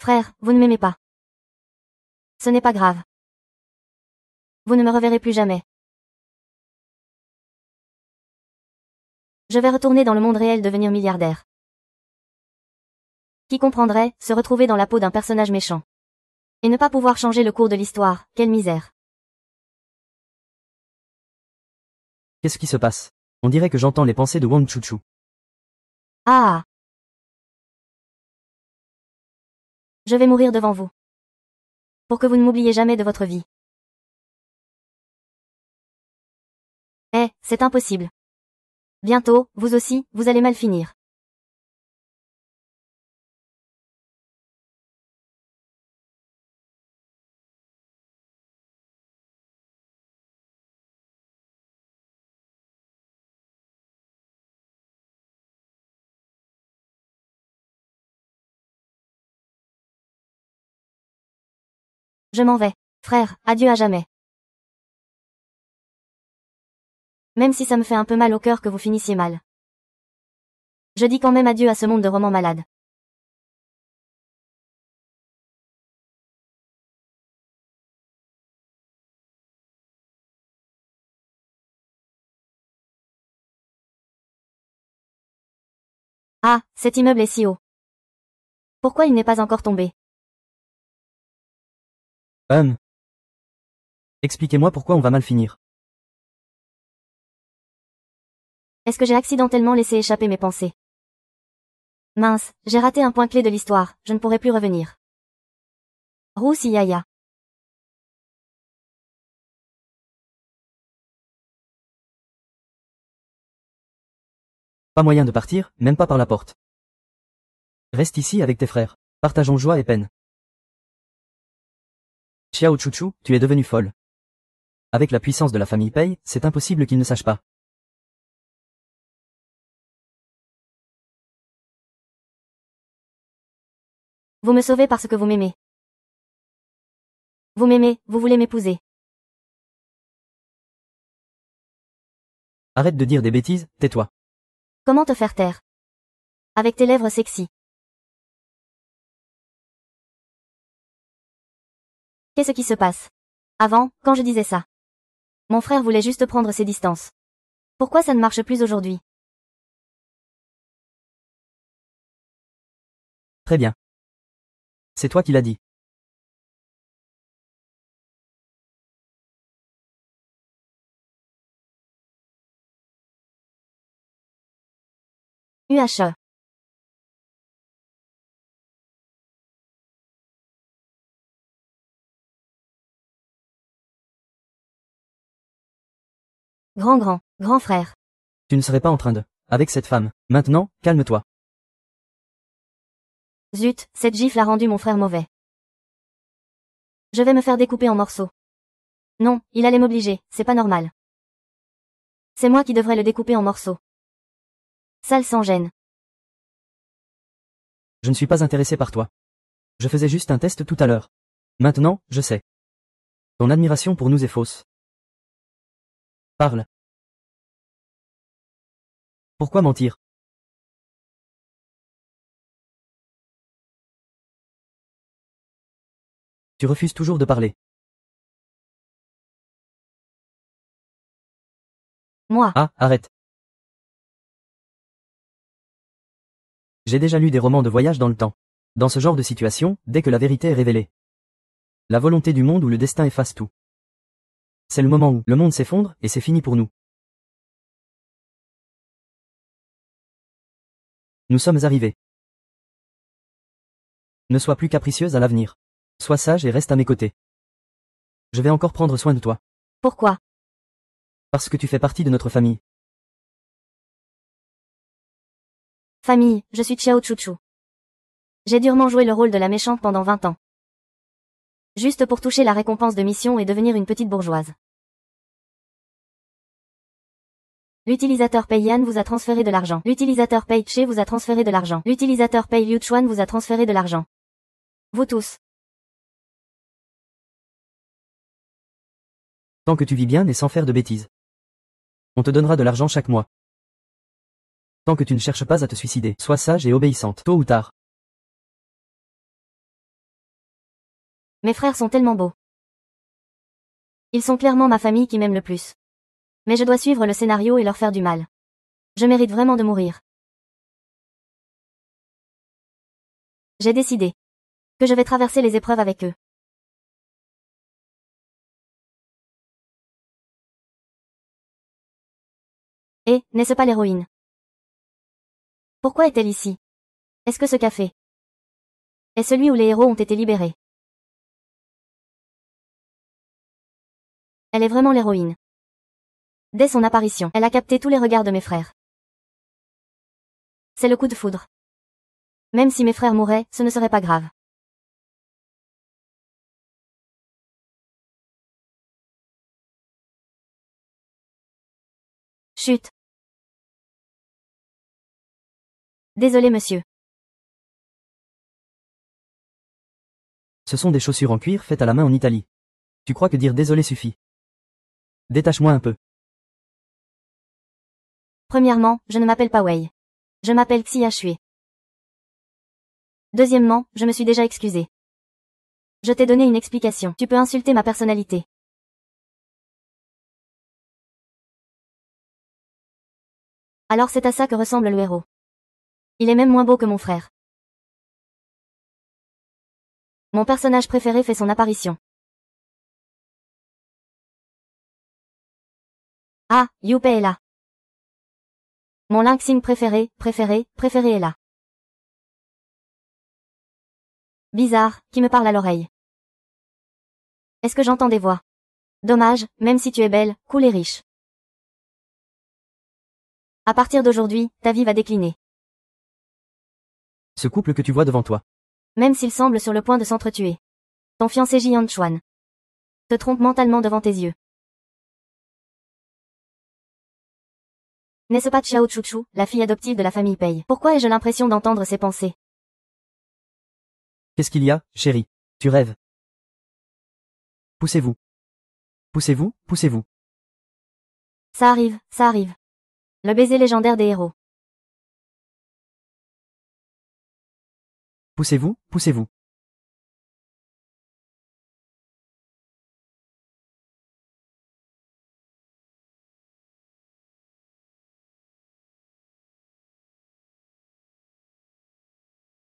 Frère, vous ne m'aimez pas. Ce n'est pas grave. Vous ne me reverrez plus jamais. Je vais retourner dans le monde réel devenir milliardaire. Qui comprendrait, se retrouver dans la peau d'un personnage méchant. Et ne pas pouvoir changer le cours de l'histoire, quelle misère. Qu'est-ce qui se passe? On dirait que j'entends les pensées de Wang Chuchu. Ah. Je vais mourir devant vous. Pour que vous ne m'oubliez jamais de votre vie. Eh, c'est impossible. Bientôt, vous aussi, vous allez mal finir. Je m'en vais. Frère, adieu à jamais. Même si ça me fait un peu mal au cœur que vous finissiez mal. Je dis quand même adieu à ce monde de romans malades. Ah, cet immeuble est si haut. Pourquoi il n'est pas encore tombé? Expliquez-moi pourquoi on va mal finir. Est-ce que j'ai accidentellement laissé échapper mes pensées? Mince, j'ai raté un point clé de l'histoire, je ne pourrai plus revenir. Roussi Yaya. Pas moyen de partir, même pas par la porte. Reste ici avec tes frères. Partageons joie et peine. Xiao Chuchu, tu es devenue folle. Avec la puissance de la famille Pei, c'est impossible qu'ils ne sachent pas. Vous me sauvez parce que vous m'aimez. Vous m'aimez, vous voulez m'épouser. Arrête de dire des bêtises, tais-toi. Comment te faire taire? Avec tes lèvres sexy. Qu'est-ce qui se passe? Avant, quand je disais ça. Mon frère voulait juste prendre ses distances. Pourquoi ça ne marche plus aujourd'hui? Très bien. C'est toi qui l'as dit. UHE. Grand frère. Tu ne serais pas en train de... Avec cette femme. Maintenant, calme-toi. Zut, cette gifle a rendu mon frère mauvais. Je vais me faire découper en morceaux. Non, il allait m'obliger, c'est pas normal. C'est moi qui devrais le découper en morceaux. Sale sans gêne. Je ne suis pas intéressé par toi. Je faisais juste un test tout à l'heure. Maintenant, je sais. Ton admiration pour nous est fausse. Parle. Pourquoi mentir? Tu refuses toujours de parler. Moi. Ah, arrête. J'ai déjà lu des romans de voyage dans le temps. Dans ce genre de situation, dès que la vérité est révélée, la volonté du monde ou le destin efface tout. C'est le moment où le monde s'effondre et c'est fini pour nous. Nous sommes arrivés. Ne sois plus capricieuse à l'avenir. Sois sage et reste à mes côtés. Je vais encore prendre soin de toi. Pourquoi? Parce que tu fais partie de notre famille. Famille, je suis Xiao Chuchu. J'ai durement joué le rôle de la méchante pendant 20 ans. Juste pour toucher la récompense de mission et devenir une petite bourgeoise. L'utilisateur Peiyan vous a transféré de l'argent. L'utilisateur Pei-Che vous a transféré de l'argent. L'utilisateur Pei-Liuchuan vous a transféré de l'argent. Vous tous. Tant que tu vis bien et sans faire de bêtises. On te donnera de l'argent chaque mois. Tant que tu ne cherches pas à te suicider, sois sage et obéissante, tôt ou tard. Mes frères sont tellement beaux. Ils sont clairement ma famille qui m'aime le plus. Mais je dois suivre le scénario et leur faire du mal. Je mérite vraiment de mourir. J'ai décidé que je vais traverser les épreuves avec eux. Et, n'est-ce pas l'héroïne? Pourquoi est-elle ici? Est-ce que ce café est celui où les héros ont été libérés? Elle est vraiment l'héroïne. Dès son apparition, elle a capté tous les regards de mes frères. C'est le coup de foudre. Même si mes frères mouraient, ce ne serait pas grave. Chut. Désolé monsieur. Ce sont des chaussures en cuir faites à la main en Italie. Tu crois que dire désolé suffit? Détache-moi un peu. Premièrement, je ne m'appelle pas Wei. Je m'appelle Xia Shui. Deuxièmement, je me suis déjà excusé. Je t'ai donné une explication. Tu peux insulter ma personnalité. Alors c'est à ça que ressemble le héros. Il est même moins beau que mon frère. Mon personnage préféré fait son apparition. Ah, Youpei est là. Mon Lynxing préféré est là. Bizarre, qui me parle à l'oreille. Est-ce que j'entends des voix? Dommage, même si tu es belle, cool et riche. À partir d'aujourd'hui, ta vie va décliner. Ce couple que tu vois devant toi. Même s'il semble sur le point de s'entretuer. Ton fiancé Jian Chuan te trompe mentalement devant tes yeux. N'est-ce pas Xiao Chuchu, la fille adoptive de la famille Pei? Pourquoi ai-je l'impression d'entendre ses pensées? Qu'est-ce qu'il y a, chérie? Tu rêves. Poussez-vous. Poussez-vous, poussez-vous. Ça arrive, ça arrive. Le baiser légendaire des héros. Poussez-vous, poussez-vous.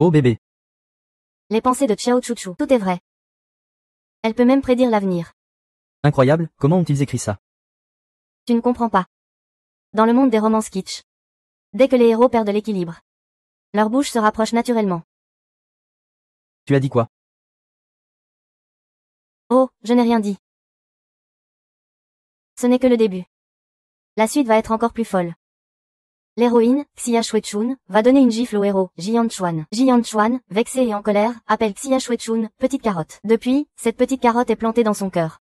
Oh bébé. Les pensées de Xiao Chuchu, tout est vrai. Elle peut même prédire l'avenir. Incroyable, comment ont-ils écrit ça? Tu ne comprends pas. Dans le monde des romances kitsch, dès que les héros perdent l'équilibre, leur bouche se rapproche naturellement. Tu as dit quoi? Oh, je n'ai rien dit. Ce n'est que le début. La suite va être encore plus folle. L'héroïne, Xia Shuechun, va donner une gifle au héros, Jian Chuan. Jian Chuan, vexé et en colère, appelle Xia Shuechun, petite carotte. Depuis, cette petite carotte est plantée dans son cœur.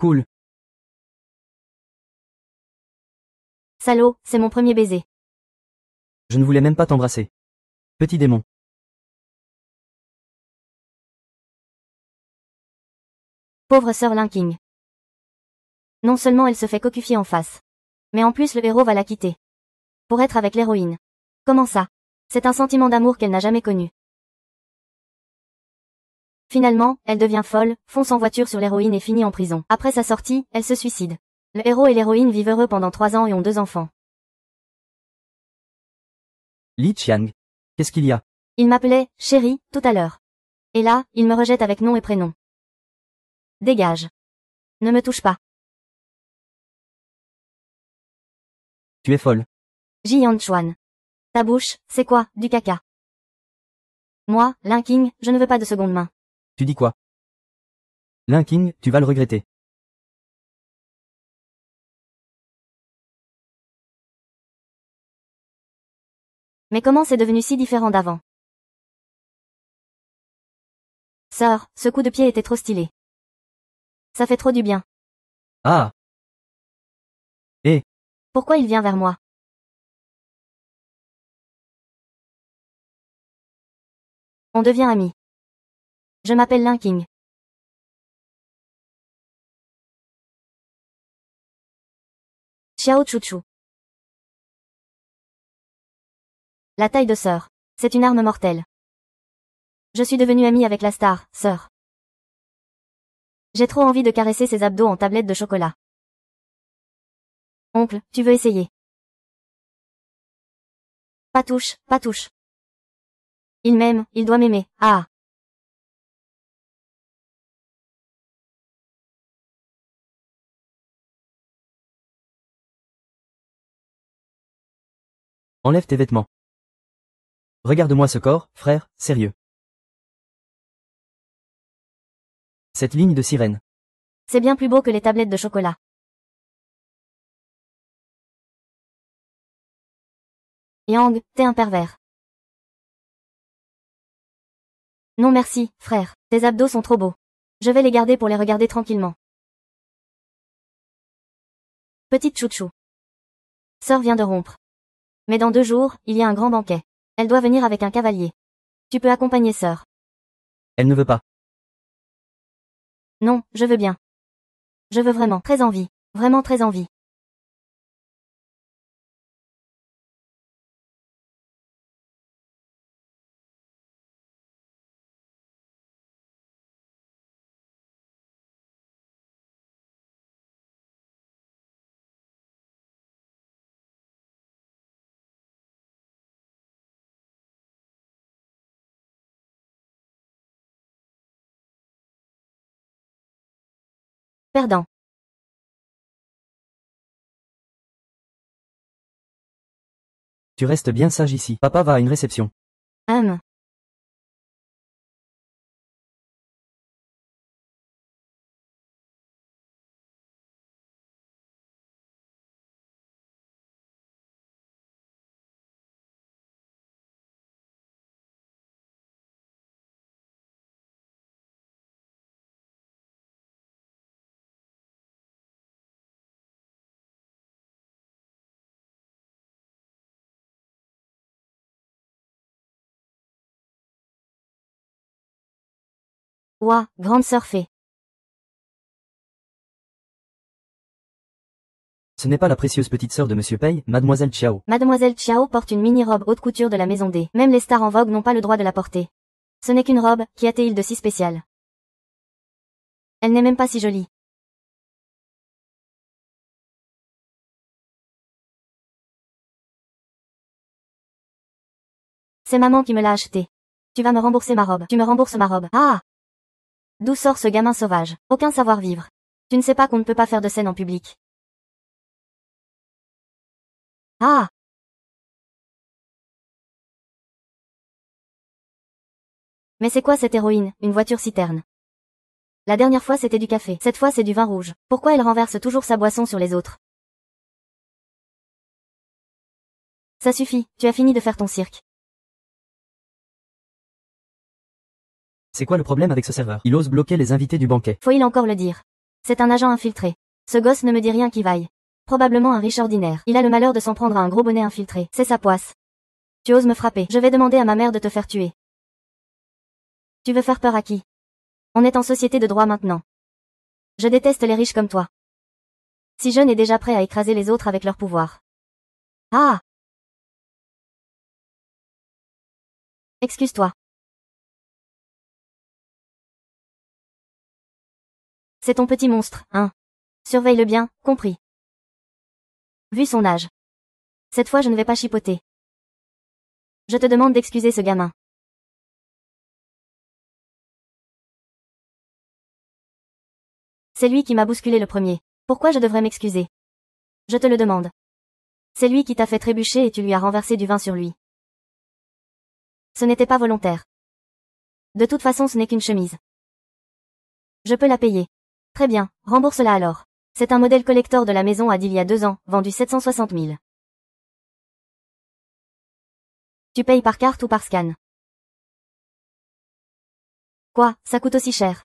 Cool. Salaud, c'est mon premier baiser. Je ne voulais même pas t'embrasser. Petit démon. Pauvre sœur Linking. Non seulement elle se fait cocufier en face, mais en plus le héros va la quitter. Pour être avec l'héroïne. Comment ça? C'est un sentiment d'amour qu'elle n'a jamais connu. Finalement, elle devient folle, fonce en voiture sur l'héroïne et finit en prison. Après sa sortie, elle se suicide. Le héros et l'héroïne vivent heureux pendant 3 ans et ont 2 enfants. Li Qiang. Qu'est-ce qu'il y a? Il m'appelait « chérie » tout à l'heure. Et là, il me rejette avec nom et prénom. Dégage. Ne me touche pas. Tu es folle. Jian Chuan. Ta bouche, c'est quoi, du caca? Moi, Linking, je ne veux pas de seconde main. Tu dis quoi? Linking, tu vas le regretter. Mais comment c'est devenu si différent d'avant? Sœur, ce coup de pied était trop stylé. Ça fait trop du bien. Ah! Pourquoi il vient vers moi? On devient amis. Je m'appelle Linking. Xiao Chuchu. La taille de sœur. C'est une arme mortelle. Je suis devenue amie avec la star, sœur. J'ai trop envie de caresser ses abdos en tablette de chocolat. Oncle, tu veux essayer? Pas touche, pas touche. Il m'aime, il doit m'aimer, ah. Enlève tes vêtements. Regarde-moi ce corps, frère, sérieux. Cette ligne de sirène. C'est bien plus beau que les tablettes de chocolat. Yang, t'es un pervers. Non merci, frère, tes abdos sont trop beaux. Je vais les garder pour les regarder tranquillement. Petite chouchou. Sœur vient de rompre. Mais dans 2 jours, il y a un grand banquet. Elle doit venir avec un cavalier. Tu peux accompagner sœur. Elle ne veut pas. Non, je veux bien. Je veux vraiment, très envie. Vraiment très envie. Perdant. Tu restes bien sage ici. Papa va à une réception. Hum. Ouah, grande sœur fée. Ce n'est pas la précieuse petite sœur de Monsieur Pei, Mademoiselle Chiao. Mademoiselle Chiao porte une mini-robe haute couture de la maison D. Même les stars en vogue n'ont pas le droit de la porter. Ce n'est qu'une robe, qui a-t-il de si spécial? Elle n'est même pas si jolie. C'est maman qui me l'a achetée. Tu vas me rembourser ma robe. Tu me rembourses ma robe. Ah! D'où sort ce gamin sauvage? Aucun savoir-vivre. Tu ne sais pas qu'on ne peut pas faire de scène en public. Ah! Mais c'est quoi cette héroïne, une voiture citerne? La dernière fois c'était du café, cette fois c'est du vin rouge. Pourquoi elle renverse toujours sa boisson sur les autres? Ça suffit, tu as fini de faire ton cirque. C'est quoi le problème avec ce serveur? Il ose bloquer les invités du banquet. Faut-il encore le dire? C'est un agent infiltré. Ce gosse ne me dit rien qui vaille. Probablement un riche ordinaire. Il a le malheur de s'en prendre à un gros bonnet infiltré. C'est sa poisse. Tu oses me frapper. Je vais demander à ma mère de te faire tuer. Tu veux faire peur à qui? On est en société de droit maintenant. Je déteste les riches comme toi. Si jeune et déjà prêt à écraser les autres avec leur pouvoir. Ah! Excuse-toi. C'est ton petit monstre, hein? Surveille-le bien, compris. Vu son âge. Cette fois je ne vais pas chipoter. Je te demande d'excuser ce gamin. C'est lui qui m'a bousculé le premier. Pourquoi je devrais m'excuser? Je te le demande. C'est lui qui t'a fait trébucher et tu lui as renversé du vin sur lui. Ce n'était pas volontaire. De toute façon ce n'est qu'une chemise. Je peux la payer. Très bien, rembourse-la alors. C'est un modèle collector de la maison à d'il y a 2 ans, vendu 760 000. Tu payes par carte ou par scan? Quoi, ça coûte aussi cher?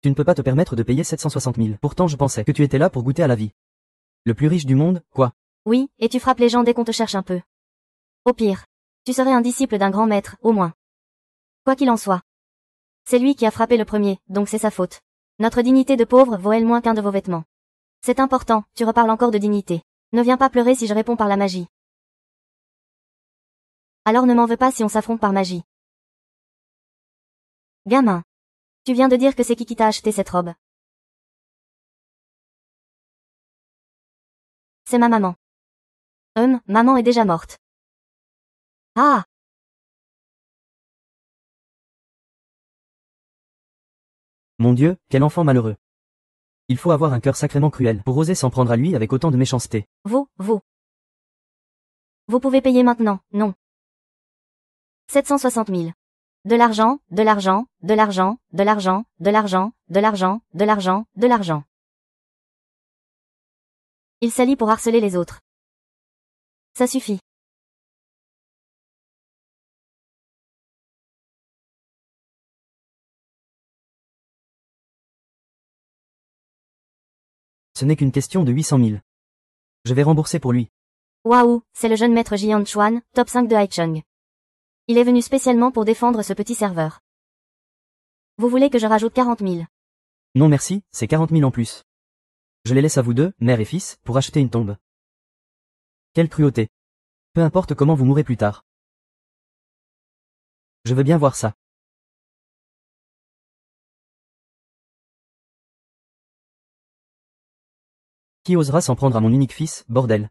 Tu ne peux pas te permettre de payer 760 000. Pourtant je pensais que tu étais là pour goûter à la vie. Le plus riche du monde, quoi? Oui, et tu frappes les gens dès qu'on te cherche un peu. Au pire, tu serais un disciple d'un grand maître, au moins. Quoi qu'il en soit. C'est lui qui a frappé le premier, donc c'est sa faute. Notre dignité de pauvre vaut elle moins qu'un de vos vêtements. C'est important, tu reparles encore de dignité. Ne viens pas pleurer si je réponds par la magie. Alors ne m'en veux pas si on s'affronte par magie. Gamin. Tu viens de dire que c'est qui t'a acheté cette robe. C'est ma maman. Maman est déjà morte. Ah! Mon Dieu, quel enfant malheureux. Il faut avoir un cœur sacrément cruel pour oser s'en prendre à lui avec autant de méchanceté. Vous pouvez payer maintenant, non. 760 000. De l'argent, de l'argent, de l'argent, de l'argent, de l'argent, de l'argent, de l'argent, de l'argent. Il s'allie pour harceler les autres. Ça suffit. Ce n'est qu'une question de 800 000. Je vais rembourser pour lui. Waouh, c'est le jeune maître Jian Chuan, top 5 de Haicheng. Il est venu spécialement pour défendre ce petit serveur. Vous voulez que je rajoute 40 000? Non merci, c'est 40 000 en plus. Je les laisse à vous deux, mère et fils, pour acheter une tombe. Quelle cruauté. Peu importe comment vous mourrez plus tard. Je veux bien voir ça. Qui osera s'en prendre à mon unique fils, bordel?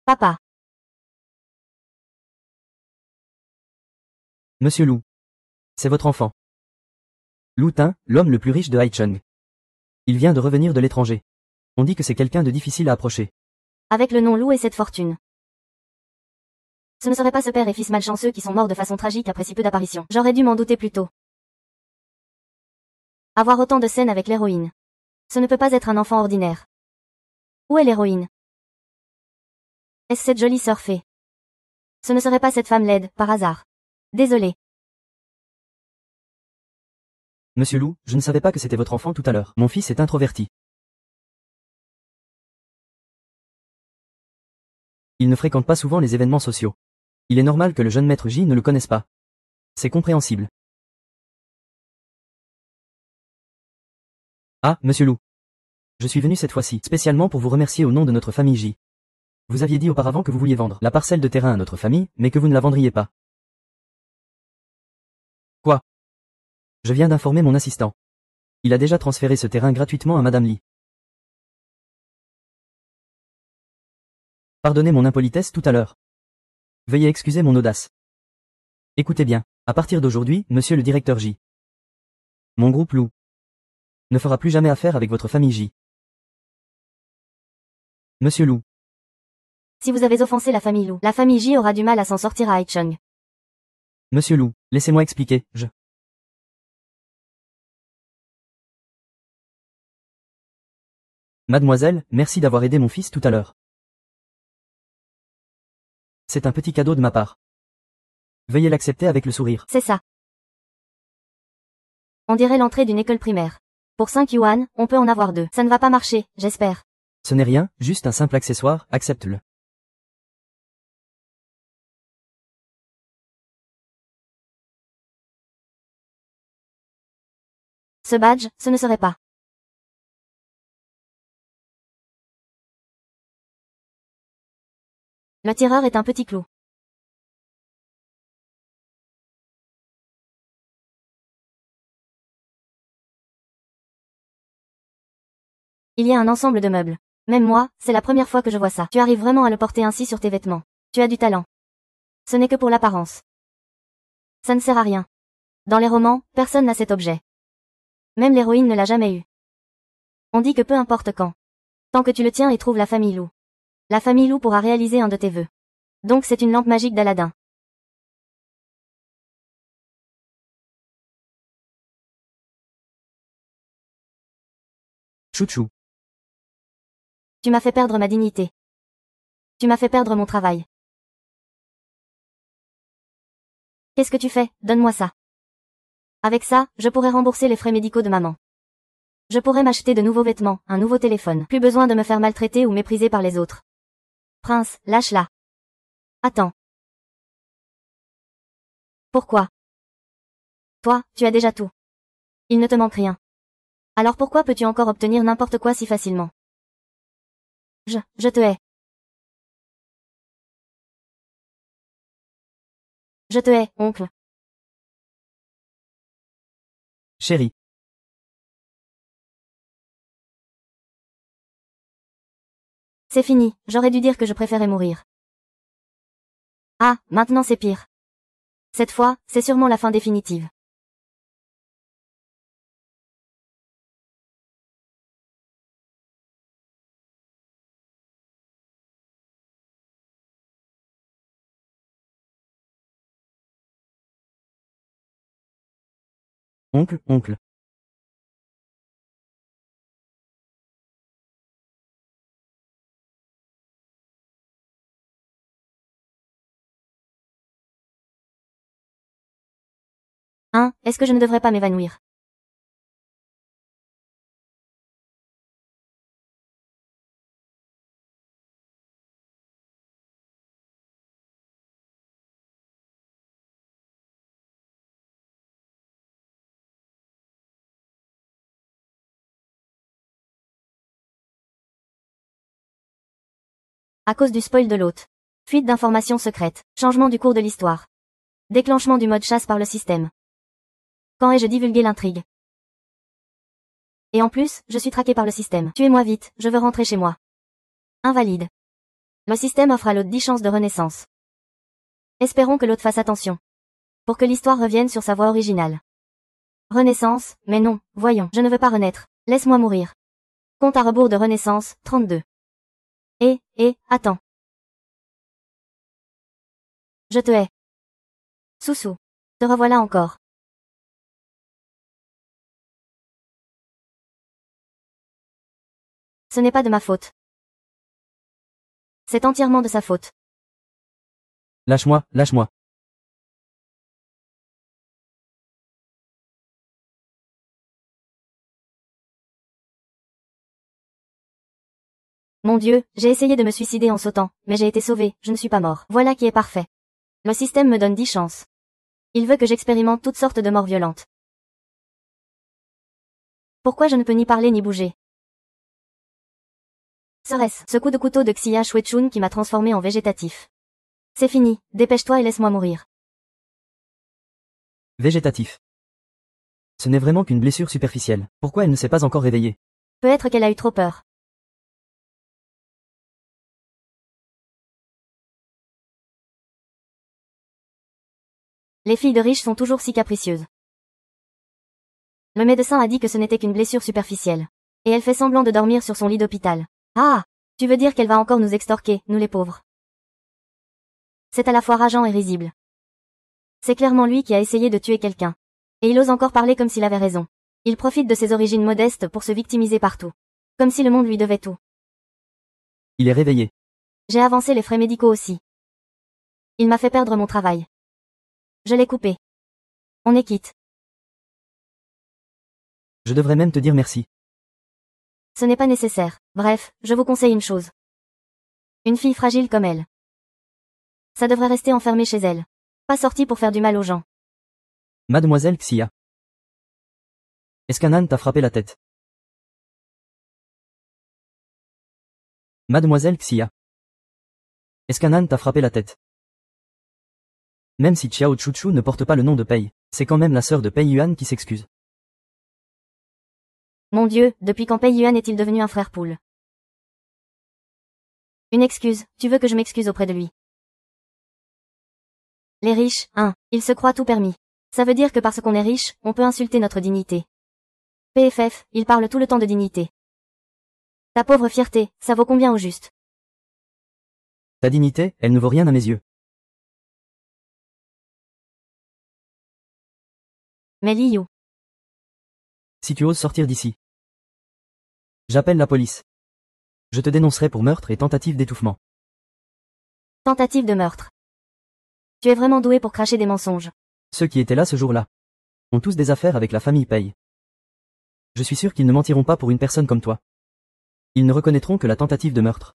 Papa. Monsieur Lou. C'est votre enfant. Lou Tin, l'homme le plus riche de Haicheng. Il vient de revenir de l'étranger. On dit que c'est quelqu'un de difficile à approcher. Avec le nom Lou et cette fortune. Ce ne serait pas ce père et fils malchanceux qui sont morts de façon tragique après si peu d'apparitions. J'aurais dû m'en douter plus tôt. Avoir autant de scènes avec l'héroïne. Ce ne peut pas être un enfant ordinaire. Où est l'héroïne? Est-ce cette jolie sœur fée? Ce ne serait pas cette femme laide, par hasard. Désolé. Monsieur Lou, je ne savais pas que c'était votre enfant tout à l'heure. Mon fils est introverti. Il ne fréquente pas souvent les événements sociaux. Il est normal que le jeune maître J ne le connaisse pas. C'est compréhensible. Ah, monsieur Lou. Je suis venu cette fois-ci, spécialement pour vous remercier au nom de notre famille J. Vous aviez dit auparavant que vous vouliez vendre la parcelle de terrain à notre famille, mais que vous ne la vendriez pas. Quoi? Je viens d'informer mon assistant. Il a déjà transféré ce terrain gratuitement à Madame Lee. Pardonnez mon impolitesse tout à l'heure. Veuillez excuser mon audace. Écoutez bien, à partir d'aujourd'hui, monsieur le directeur J. Mon groupe Lou ne fera plus jamais affaire avec votre famille J. Monsieur Lou. Si vous avez offensé la famille J aura du mal à s'en sortir à Haicheng. Monsieur Lou, laissez-moi expliquer, Mademoiselle, merci d'avoir aidé mon fils tout à l'heure. C'est un petit cadeau de ma part. Veuillez l'accepter avec le sourire. C'est ça. On dirait l'entrée d'une école primaire. Pour 5 yuan, on peut en avoir 2. Ça ne va pas marcher, j'espère. Ce n'est rien, juste un simple accessoire, accepte-le. Ce badge, ce ne serait pas. Le tireur est un petit clou. Il y a un ensemble de meubles. Même moi, c'est la première fois que je vois ça. Tu arrives vraiment à le porter ainsi sur tes vêtements. Tu as du talent. Ce n'est que pour l'apparence. Ça ne sert à rien. Dans les romans, personne n'a cet objet. Même l'héroïne ne l'a jamais eu. On dit que peu importe quand. Tant que tu le tiens et trouves la famille Lou. La famille Lou pourra réaliser un de tes vœux. Donc c'est une lampe magique d'Aladin. Chouchou. Tu m'as fait perdre ma dignité. Tu m'as fait perdre mon travail. Qu'est-ce que tu fais? Donne-moi ça. Avec ça, je pourrais rembourser les frais médicaux de maman. Je pourrais m'acheter de nouveaux vêtements, un nouveau téléphone. Plus besoin de me faire maltraiter ou mépriser par les autres. Prince, lâche-la. Attends. Pourquoi? Toi, tu as déjà tout. Il ne te manque rien. Alors pourquoi peux-tu encore obtenir n'importe quoi si facilement? Je te hais. Je te hais, oncle. Chérie. C'est fini, j'aurais dû dire que je préférais mourir. Ah, maintenant c'est pire. Cette fois, c'est sûrement la fin définitive. Oncle. Hein, est-ce que je ne devrais pas m'évanouir? À cause du spoil de l'hôte. Fuite d'informations secrètes. Changement du cours de l'histoire. Déclenchement du mode chasse par le système. Quand ai-je divulgué l'intrigue? Et en plus, je suis traqué par le système. Tuez-moi vite, je veux rentrer chez moi. Invalide. Le système offre à l'hôte 10 chances de renaissance. Espérons que l'hôte fasse attention. Pour que l'histoire revienne sur sa voie originale. Renaissance, mais non, voyons, je ne veux pas renaître. Laisse-moi mourir. Compte à rebours de renaissance, 32. Attends. Je te hais. Soussou. Te revoilà encore. Ce n'est pas de ma faute. C'est entièrement de sa faute. Lâche-moi. Mon Dieu, j'ai essayé de me suicider en sautant, mais j'ai été sauvé, je ne suis pas mort. Voilà qui est parfait. Le système me donne 10 chances. Il veut que j'expérimente toutes sortes de morts violentes. Pourquoi je ne peux ni parler ni bouger? Serait-ce ce coup de couteau de Xia Shuechun qui m'a transformé en végétatif? C'est fini, dépêche-toi et laisse-moi mourir. Végétatif. Ce n'est vraiment qu'une blessure superficielle. Pourquoi elle ne s'est pas encore réveillée? Peut-être qu'elle a eu trop peur. Les filles de riches sont toujours si capricieuses. Le médecin a dit que ce n'était qu'une blessure superficielle. Et elle fait semblant de dormir sur son lit d'hôpital. Ah! Tu veux dire qu'elle va encore nous extorquer, nous les pauvres. C'est à la fois rageant et risible. C'est clairement lui qui a essayé de tuer quelqu'un. Et il ose encore parler comme s'il avait raison. Il profite de ses origines modestes pour se victimiser partout. Comme si le monde lui devait tout. Il est réveillé. J'ai avancé les frais médicaux aussi. Il m'a fait perdre mon travail. Je l'ai coupé. On est quitte. Je devrais même te dire merci. Ce n'est pas nécessaire. Bref, je vous conseille une chose. Une fille fragile comme elle. Ça devrait rester enfermée chez elle. Pas sortie pour faire du mal aux gens. Mademoiselle Xia. Est-ce qu'un âne t'a frappé la tête? Mademoiselle Xia. Est-ce qu'un âne t'a frappé la tête? Même si Xiao Chuchu ne porte pas le nom de Pei, c'est quand même la sœur de Pei Yuan qui s'excuse. Mon Dieu, depuis quand Pei Yuan est-il devenu un frère poule? Une excuse, tu veux que je m'excuse auprès de lui? Les riches, ils se croient tout permis. Ça veut dire que parce qu'on est riche, on peut insulter notre dignité. PFF, il parle tout le temps de dignité. Ta pauvre fierté, ça vaut combien au juste? Ta dignité, elle ne vaut rien à mes yeux. Mais Liu. Si tu oses sortir d'ici. J'appelle la police. Je te dénoncerai pour meurtre et tentative d'étouffement. Tentative de meurtre. Tu es vraiment doué pour cracher des mensonges. Ceux qui étaient là ce jour-là ont tous des affaires avec la famille Pei. Je suis sûr qu'ils ne mentiront pas pour une personne comme toi. Ils ne reconnaîtront que la tentative de meurtre.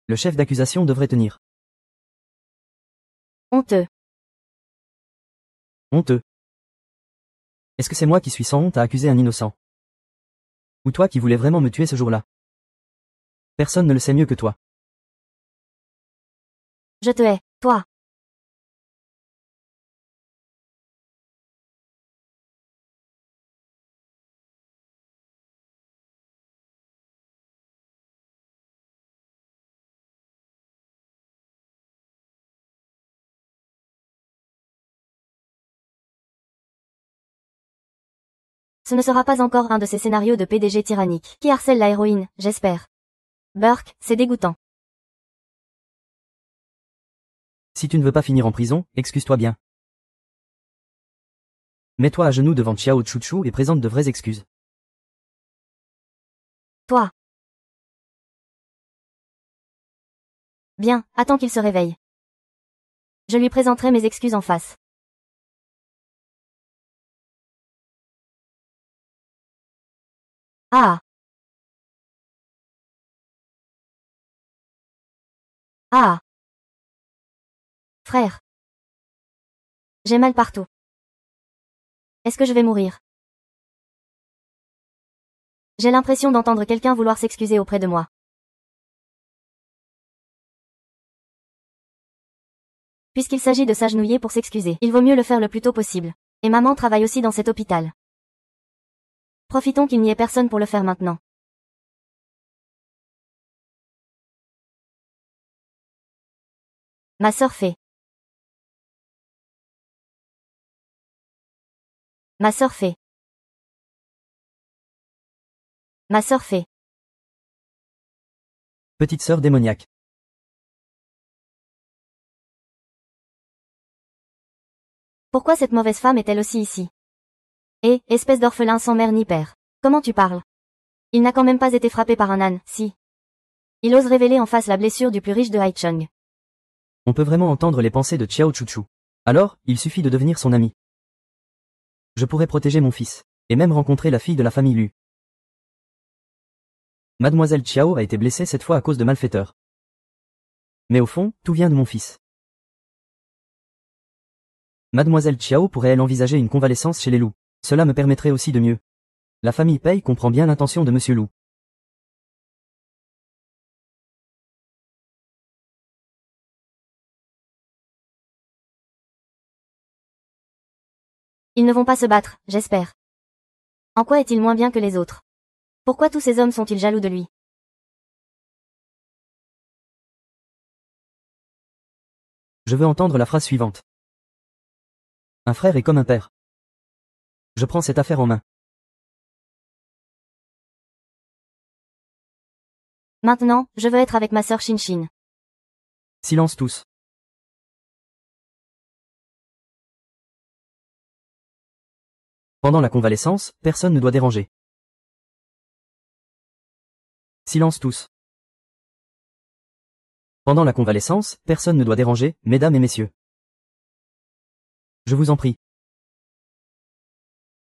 Le chef d'accusation devrait tenir. Honteux. Honteux. Est-ce que c'est moi qui suis sans honte à accuser un innocent? Ou toi qui voulais vraiment me tuer ce jour-là? Personne ne le sait mieux que toi. Je te hais, toi. Ce ne sera pas encore un de ces scénarios de PDG tyrannique qui harcèle la héroïne, j'espère. Burke, c'est dégoûtant. Si tu ne veux pas finir en prison, excuse-toi bien. Mets-toi à genoux devant Chiao Chuchu et présente de vraies excuses. Toi. Bien, attends qu'il se réveille. Je lui présenterai mes excuses en face. Ah. Ah. Frère. J'ai mal partout. Est-ce que je vais mourir? J'ai l'impression d'entendre quelqu'un vouloir s'excuser auprès de moi. Puisqu'il s'agit de s'agenouiller pour s'excuser, il vaut mieux le faire le plus tôt possible. Et maman travaille aussi dans cet hôpital. Profitons qu'il n'y ait personne pour le faire maintenant. Ma sœur fait. Ma sœur fait. Ma sœur fait. Petite sœur démoniaque. Pourquoi cette mauvaise femme est-elle aussi ici? Et, espèce d'orphelin sans mère ni père. Comment tu parles? Il n'a quand même pas été frappé par un âne, si. Il ose révéler en face la blessure du plus riche de Haichung. On peut vraiment entendre les pensées de Chiao Chuchu. Alors, il suffit de devenir son ami. Je pourrais protéger mon fils. Et même rencontrer la fille de la famille Lu. Mademoiselle Chiao a été blessée cette fois à cause de malfaiteurs. Mais au fond, tout vient de mon fils. Mademoiselle Chiao pourrait-elle envisager une convalescence chez les loups? Cela me permettrait aussi de mieux. La famille Pei comprend bien l'intention de Monsieur Lou. Ils ne vont pas se battre, j'espère. En quoi est-il moins bien que les autres? Pourquoi tous ces hommes sont-ils jaloux de lui? Je veux entendre la phrase suivante. Un frère est comme un père. Je prends cette affaire en main. Maintenant, je veux être avec ma sœur Shinshin. Silence tous. Pendant la convalescence, personne ne doit déranger. Silence tous. Pendant la convalescence, personne ne doit déranger, mesdames et messieurs. Je vous en prie.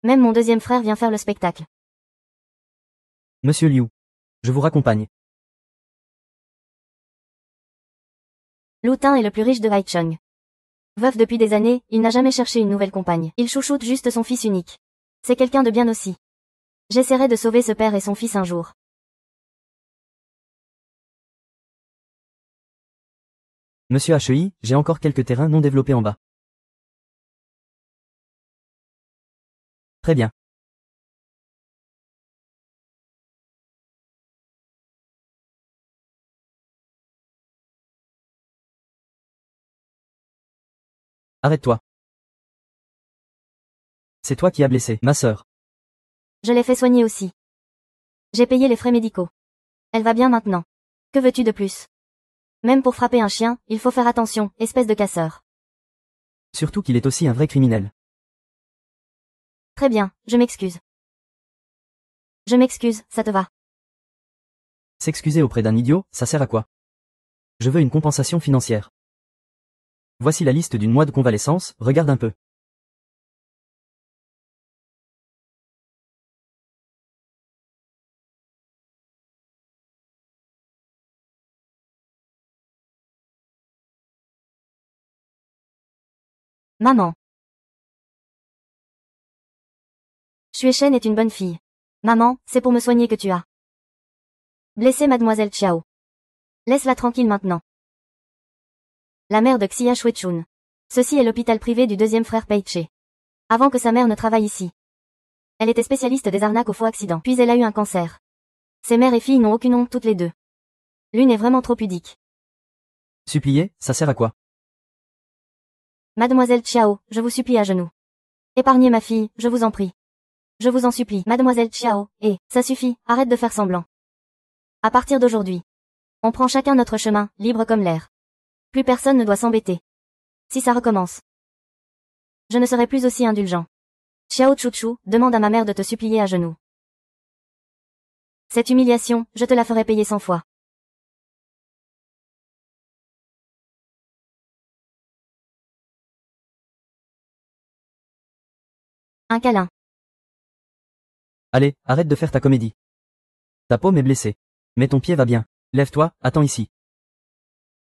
Même mon deuxième frère vient faire le spectacle. Monsieur Liu. Je vous raccompagne. Lu Tin est le plus riche de Haichung. Veuf depuis des années, il n'a jamais cherché une nouvelle compagne. Il chouchoute juste son fils unique. C'est quelqu'un de bien aussi. J'essaierai de sauver ce père et son fils un jour. Monsieur HEI, j'ai encore quelques terrains non développés en bas. Très bien. Arrête-toi. C'est toi qui as blessé ma sœur. Je l'ai fait soigner aussi. J'ai payé les frais médicaux. Elle va bien maintenant. Que veux-tu de plus? Même pour frapper un chien, il faut faire attention, espèce de casseur. Surtout qu'il est aussi un vrai criminel. Très bien, je m'excuse. Je m'excuse, ça te va. S'excuser auprès d'un idiot, ça sert à quoi? Je veux une compensation financière. Voici la liste d'une mois de convalescence, regarde un peu. Maman. Xuechen est une bonne fille. Maman, c'est pour me soigner que tu as blessé mademoiselle Xiao. Laisse-la tranquille maintenant. La mère de Xia Xuechun. Ceci est l'hôpital privé du deuxième frère Peiche. Avant que sa mère ne travaille ici. Elle était spécialiste des arnaques au faux accident. Puis elle a eu un cancer. Ses mères et filles n'ont aucune honte toutes les deux. L'une est vraiment trop pudique. Supplier, ça sert à quoi? Mademoiselle Xiao, je vous supplie à genoux. Épargnez ma fille, je vous en prie. Je vous en supplie, Mademoiselle Xiao, ça suffit, arrête de faire semblant. À partir d'aujourd'hui, on prend chacun notre chemin, libre comme l'air. Plus personne ne doit s'embêter. Si ça recommence, je ne serai plus aussi indulgent. Xiao Chuchu, demande à ma mère de te supplier à genoux. Cette humiliation, je te la ferai payer 100 fois. Un câlin. Allez, arrête de faire ta comédie. Ta paume est blessée. Mais ton pied va bien. Lève-toi, attends ici.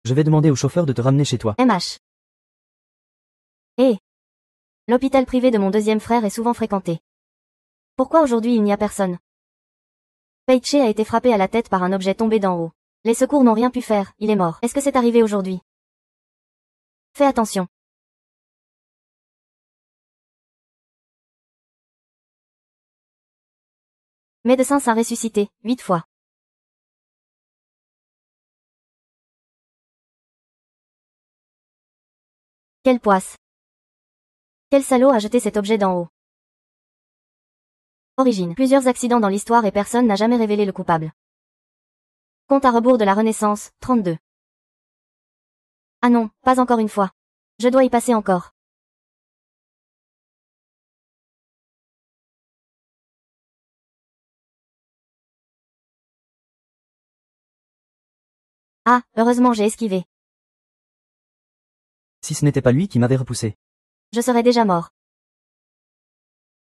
Je vais demander au chauffeur de te ramener chez toi. MH. L'hôpital privé de mon deuxième frère est souvent fréquenté. Pourquoi aujourd'hui il n'y a personne? Peiche a été frappé à la tête par un objet tombé d'en haut. Les secours n'ont rien pu faire, il est mort. Est-ce que c'est arrivé aujourd'hui? Fais attention. Médecin Saint ressuscité, 8 fois. Quelle poisse. Quel salaud a jeté cet objet d'en haut. Origine. Plusieurs accidents dans l'histoire et personne n'a jamais révélé le coupable. Compte à rebours de la Renaissance, 32. Ah non, pas encore une fois. Je dois y passer encore. Ah, heureusement j'ai esquivé. Si ce n'était pas lui qui m'avait repoussé. Je serais déjà mort.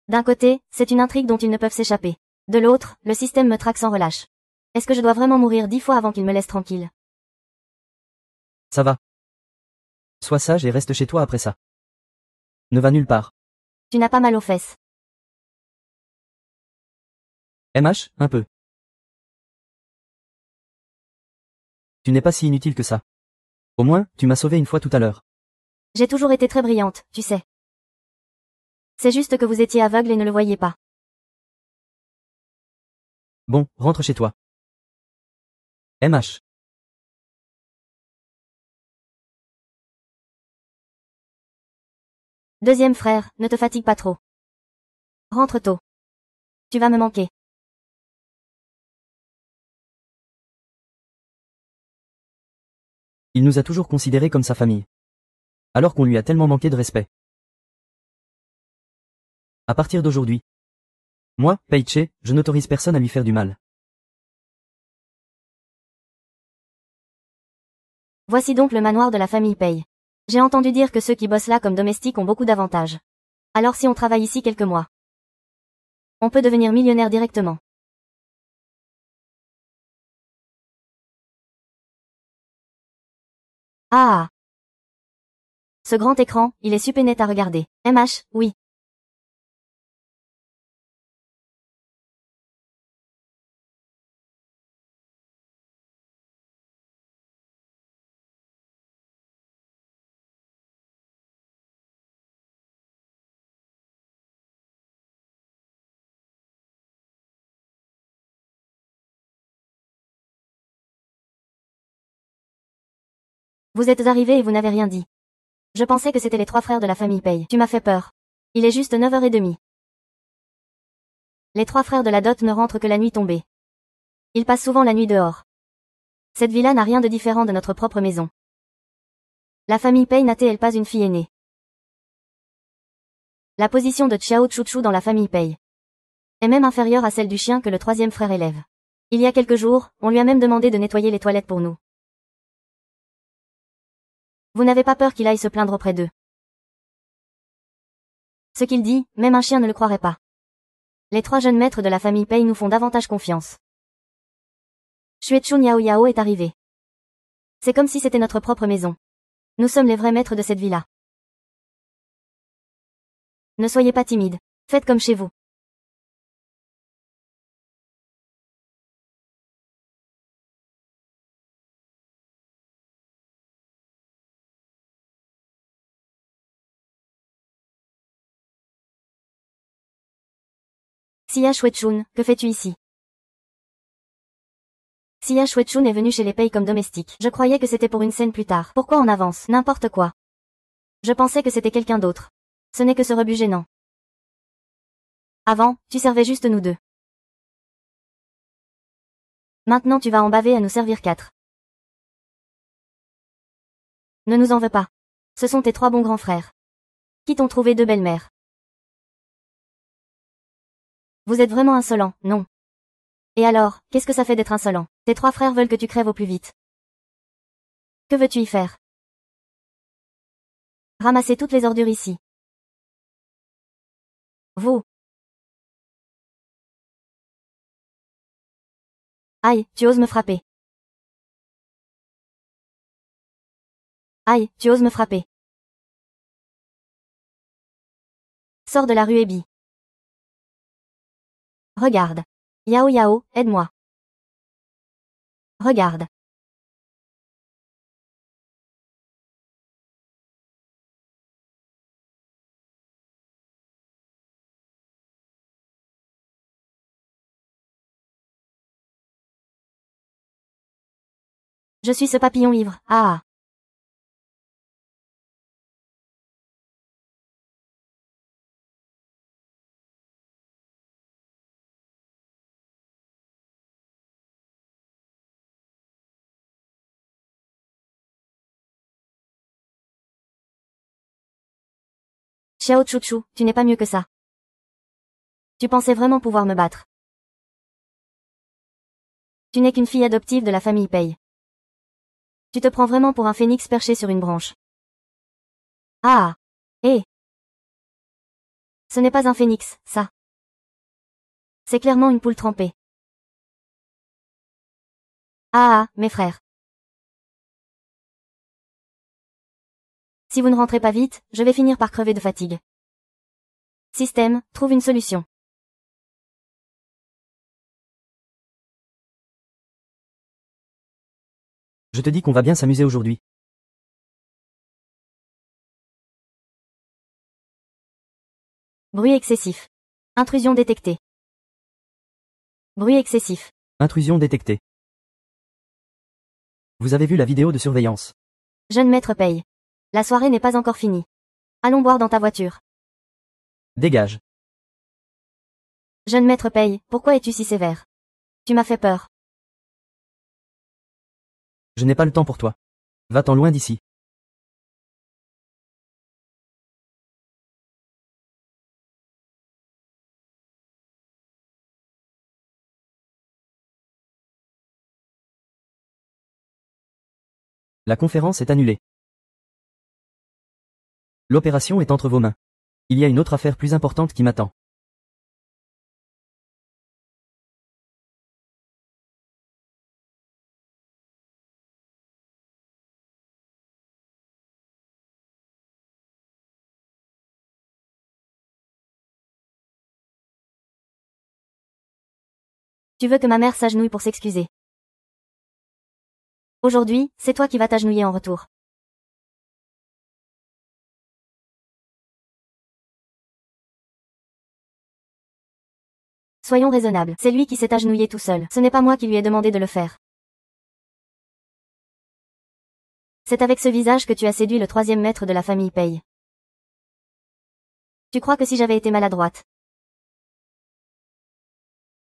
D'un côté, c'est une intrigue dont ils ne peuvent s'échapper. De l'autre, le système me traque sans relâche. Est-ce que je dois vraiment mourir 10 fois avant qu'il me laisse tranquille? Ça va. Sois sage et reste chez toi après ça. Ne va nulle part. Tu n'as pas mal aux fesses. MH, un peu. Tu n'es pas si inutile que ça. Au moins, tu m'as sauvé une fois tout à l'heure. J'ai toujours été très brillante, tu sais. C'est juste que vous étiez aveugle et ne le voyiez pas. Bon, rentre chez toi. MH. Deuxième frère, ne te fatigue pas trop. Rentre tôt. Tu vas me manquer. Il nous a toujours considérés comme sa famille. Alors qu'on lui a tellement manqué de respect. À partir d'aujourd'hui. Moi, Peiche, je n'autorise personne à lui faire du mal. Voici donc le manoir de la famille Pei. J'ai entendu dire que ceux qui bossent là comme domestiques ont beaucoup d'avantages. Alors si on travaille ici quelques mois, on peut devenir millionnaire directement. Ah. Ce grand écran, il est super net à regarder. MH, oui. Vous êtes arrivés et vous n'avez rien dit. Je pensais que c'était les 3 frères de la famille Pei. Tu m'as fait peur. Il est juste 9h30. Les 3 frères de la dot ne rentrent que la nuit tombée. Ils passent souvent la nuit dehors. Cette villa n'a rien de différent de notre propre maison. La famille Pei n'a-t-elle pas une fille aînée? La position de Xiao Chuchu dans la famille Pei est même inférieure à celle du chien que le 3e frère élève. Il y a quelques jours, on lui a même demandé de nettoyer les toilettes pour nous. Vous n'avez pas peur qu'il aille se plaindre auprès d'eux? Ce qu'il dit, même un chien ne le croirait pas. Les 3 jeunes maîtres de la famille Pei nous font davantage confiance. Xuechun Yao Yao est arrivé. C'est comme si c'était notre propre maison. Nous sommes les vrais maîtres de cette villa. Ne soyez pas timide. Faites comme chez vous. Xia Shuechun, que fais-tu ici? Xia Shuechun est venue chez les Pei comme domestique. Je croyais que c'était pour une scène plus tard. Pourquoi on avance? N'importe quoi. Je pensais que c'était quelqu'un d'autre. Ce n'est que ce rebut gênant. Avant, tu servais juste nous deux. Maintenant tu vas en baver à nous servir 4. Ne nous en veux pas. Ce sont tes 3 bons grands frères. Qui t'ont trouvé 2 belles-mères. Vous êtes vraiment insolent, non? Et alors, qu'est-ce que ça fait d'être insolent? Tes 3 frères veulent que tu crèves au plus vite. Que veux-tu y faire? Ramasser toutes les ordures ici. Vous. Aïe, tu oses me frapper. Aïe, tu oses me frapper. Sors de la rue Ebi. Regarde. Yao Yao, aide-moi. Regarde. Je suis ce papillon ivre, ah. Xiao Chuchu, tu n'es pas mieux que ça. Tu pensais vraiment pouvoir me battre. Tu n'es qu'une fille adoptive de la famille Pei. Tu te prends vraiment pour un phénix perché sur une branche. Ah. Eh. Ce n'est pas un phénix, ça. C'est clairement une poule trempée. Ah, mes frères. Si vous ne rentrez pas vite, je vais finir par crever de fatigue. Système, trouve une solution. Je te dis qu'on va bien s'amuser aujourd'hui. Bruit excessif. Intrusion détectée. Bruit excessif. Intrusion détectée. Vous avez vu la vidéo de surveillance. Jeune maître Pei. La soirée n'est pas encore finie. Allons boire dans ta voiture. Dégage. Jeune maître Pei, pourquoi es-tu si sévère? Tu m'as fait peur. Je n'ai pas le temps pour toi. Va-t'en loin d'ici. La conférence est annulée. L'opération est entre vos mains. Il y a une autre affaire plus importante qui m'attend. Tu veux que ma mère s'agenouille pour s'excuser. Aujourd'hui, c'est toi qui vas t'agenouiller en retour. Soyons raisonnables. C'est lui qui s'est agenouillé tout seul. Ce n'est pas moi qui lui ai demandé de le faire. C'est avec ce visage que tu as séduit le 3e maître de la famille Pei. Tu crois que si j'avais été maladroite,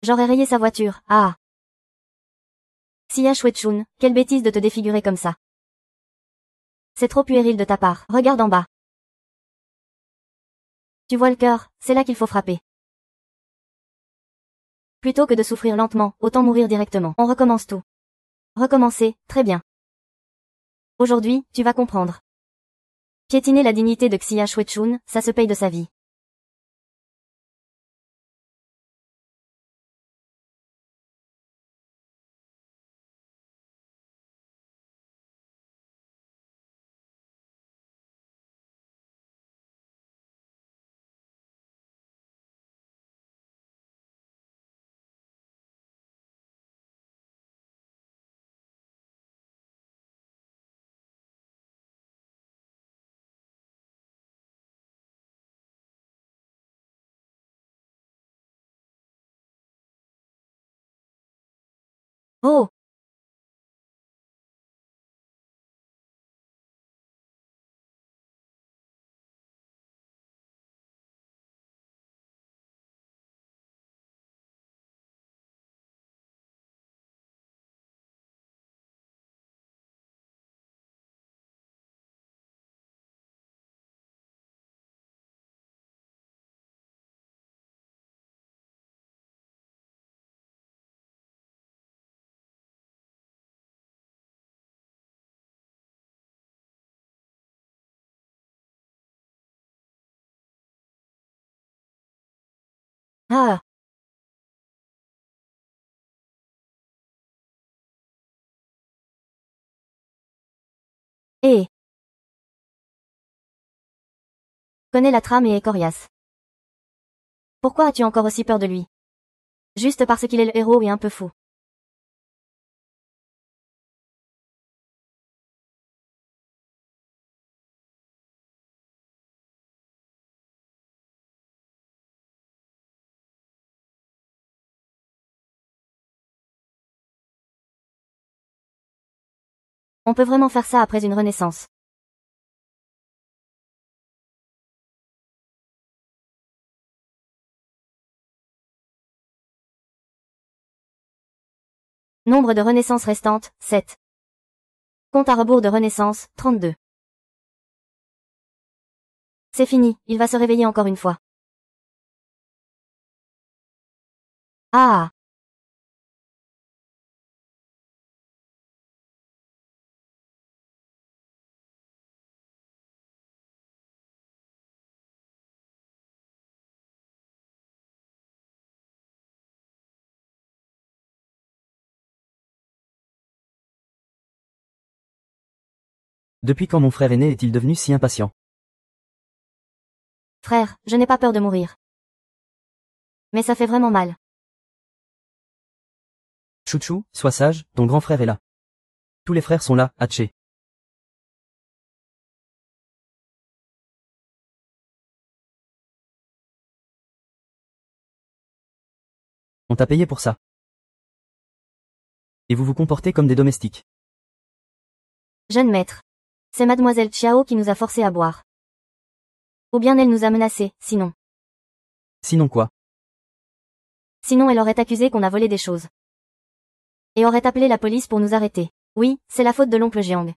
j'aurais rayé sa voiture, ah. Xia Shuechun, quelle bêtise de te défigurer comme ça. C'est trop puéril de ta part. Regarde en bas. Tu vois le cœur, c'est là qu'il faut frapper. Plutôt que de souffrir lentement, autant mourir directement. On recommence tout. Recommencer, très bien. Aujourd'hui, tu vas comprendre. Piétiner la dignité de Xia Shuechun, ça se paye de sa vie. Oh! Ah! Eh! Connais la trame et est coriace. Pourquoi as-tu encore aussi peur de lui? Juste parce qu'il est le héros et un peu fou. On peut vraiment faire ça après une renaissance. Nombre de renaissances restantes, 7. Compte à rebours de renaissance, 32. C'est fini, il va se réveiller encore une fois. Ah! Depuis quand mon frère aîné est-il devenu si impatient? Frère, je n'ai pas peur de mourir. Mais ça fait vraiment mal. Chouchou, sois sage, ton grand frère est là. Tous les frères sont là, Hatché. On t'a payé pour ça. Et vous vous comportez comme des domestiques. Jeune maître. C'est mademoiselle Chiao qui nous a forcés à boire. Ou bien elle nous a menacés, sinon. Sinon quoi? Sinon elle aurait accusé qu'on a volé des choses. Et aurait appelé la police pour nous arrêter. Oui, c'est la faute de l'oncle Jiang.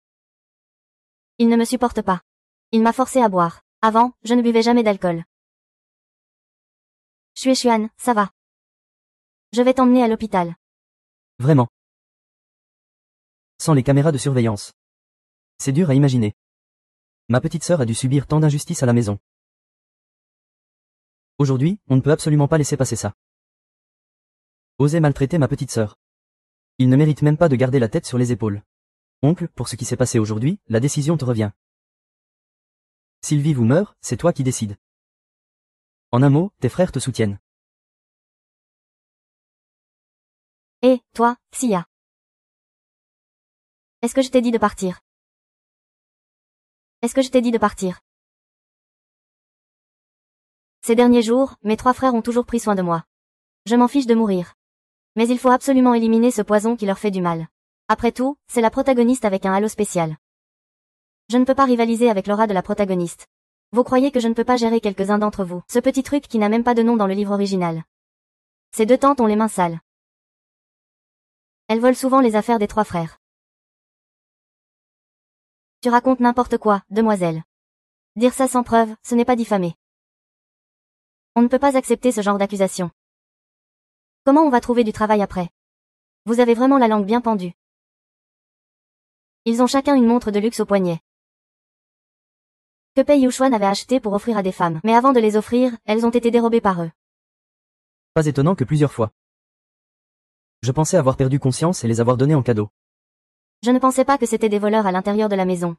Il ne me supporte pas. Il m'a forcé à boire. Avant, je ne buvais jamais d'alcool. Xuan, ça va. Je vais t'emmener à l'hôpital. Vraiment. Sans les caméras de surveillance. C'est dur à imaginer. Ma petite sœur a dû subir tant d'injustices à la maison. Aujourd'hui, on ne peut absolument pas laisser passer ça. Oser maltraiter ma petite sœur. Il ne mérite même pas de garder la tête sur les épaules. Oncle, pour ce qui s'est passé aujourd'hui, la décision te revient. S'il vit ou meurt, c'est toi qui décides. En un mot, tes frères te soutiennent. Et, toi, Xia. Est-ce que je t'ai dit de partir? Est-ce que je t'ai dit de partir? Ces derniers jours, mes 3 frères ont toujours pris soin de moi. Je m'en fiche de mourir. Mais il faut absolument éliminer ce poison qui leur fait du mal. Après tout, c'est la protagoniste avec un halo spécial. Je ne peux pas rivaliser avec l'aura de la protagoniste. Vous croyez que je ne peux pas gérer quelques-uns d'entre vous? Ce petit truc qui n'a même pas de nom dans le livre original. Ces 2 tantes ont les mains sales. Elles volent souvent les affaires des 3 frères. Tu racontes n'importe quoi, demoiselle. Dire ça sans preuve, ce n'est pas diffamer. On ne peut pas accepter ce genre d'accusation. Comment on va trouver du travail après? Vous avez vraiment la langue bien pendue. Ils ont chacun une montre de luxe au poignet. Que Pei Yuxuan avait acheté pour offrir à des femmes. Mais avant de les offrir, elles ont été dérobées par eux. Pas étonnant que plusieurs fois. Je pensais avoir perdu conscience et les avoir donnés en cadeau. Je ne pensais pas que c'était des voleurs à l'intérieur de la maison.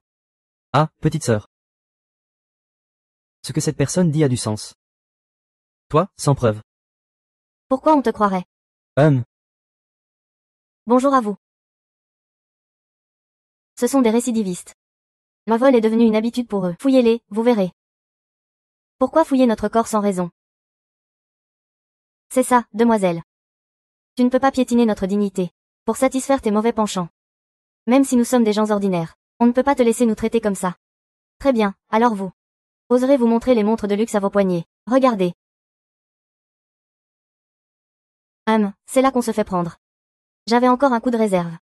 Ah, petite sœur. Ce que cette personne dit a du sens. Toi, sans preuve. Pourquoi on te croirait? Bonjour à vous. Ce sont des récidivistes. Le vol est devenu une habitude pour eux. Fouillez-les, vous verrez. Pourquoi fouiller notre corps sans raison? C'est ça, demoiselle. Tu ne peux pas piétiner notre dignité. Pour satisfaire tes mauvais penchants. Même si nous sommes des gens ordinaires, on ne peut pas te laisser nous traiter comme ça. Très bien, alors vous. Oserez vous montrer les montres de luxe à vos poignets. Regardez. C'est là qu'on se fait prendre. J'avais encore un coup de réserve.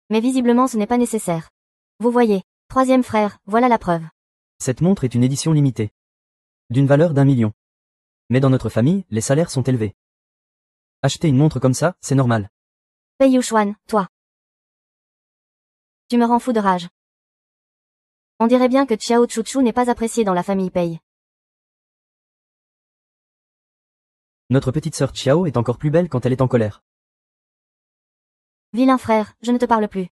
Mais visiblement ce n'est pas nécessaire. Vous voyez, troisième frère, voilà la preuve. Cette montre est une édition limitée. D'une valeur d'1 million. Mais dans notre famille, les salaires sont élevés. Acheter une montre comme ça, c'est normal. Pei Yuxuan, toi. Tu me rends fou de rage. On dirait bien que Xiao Chuchu n'est pas apprécié dans la famille Pei. Notre petite sœur Xiao est encore plus belle quand elle est en colère. Vilain frère, je ne te parle plus.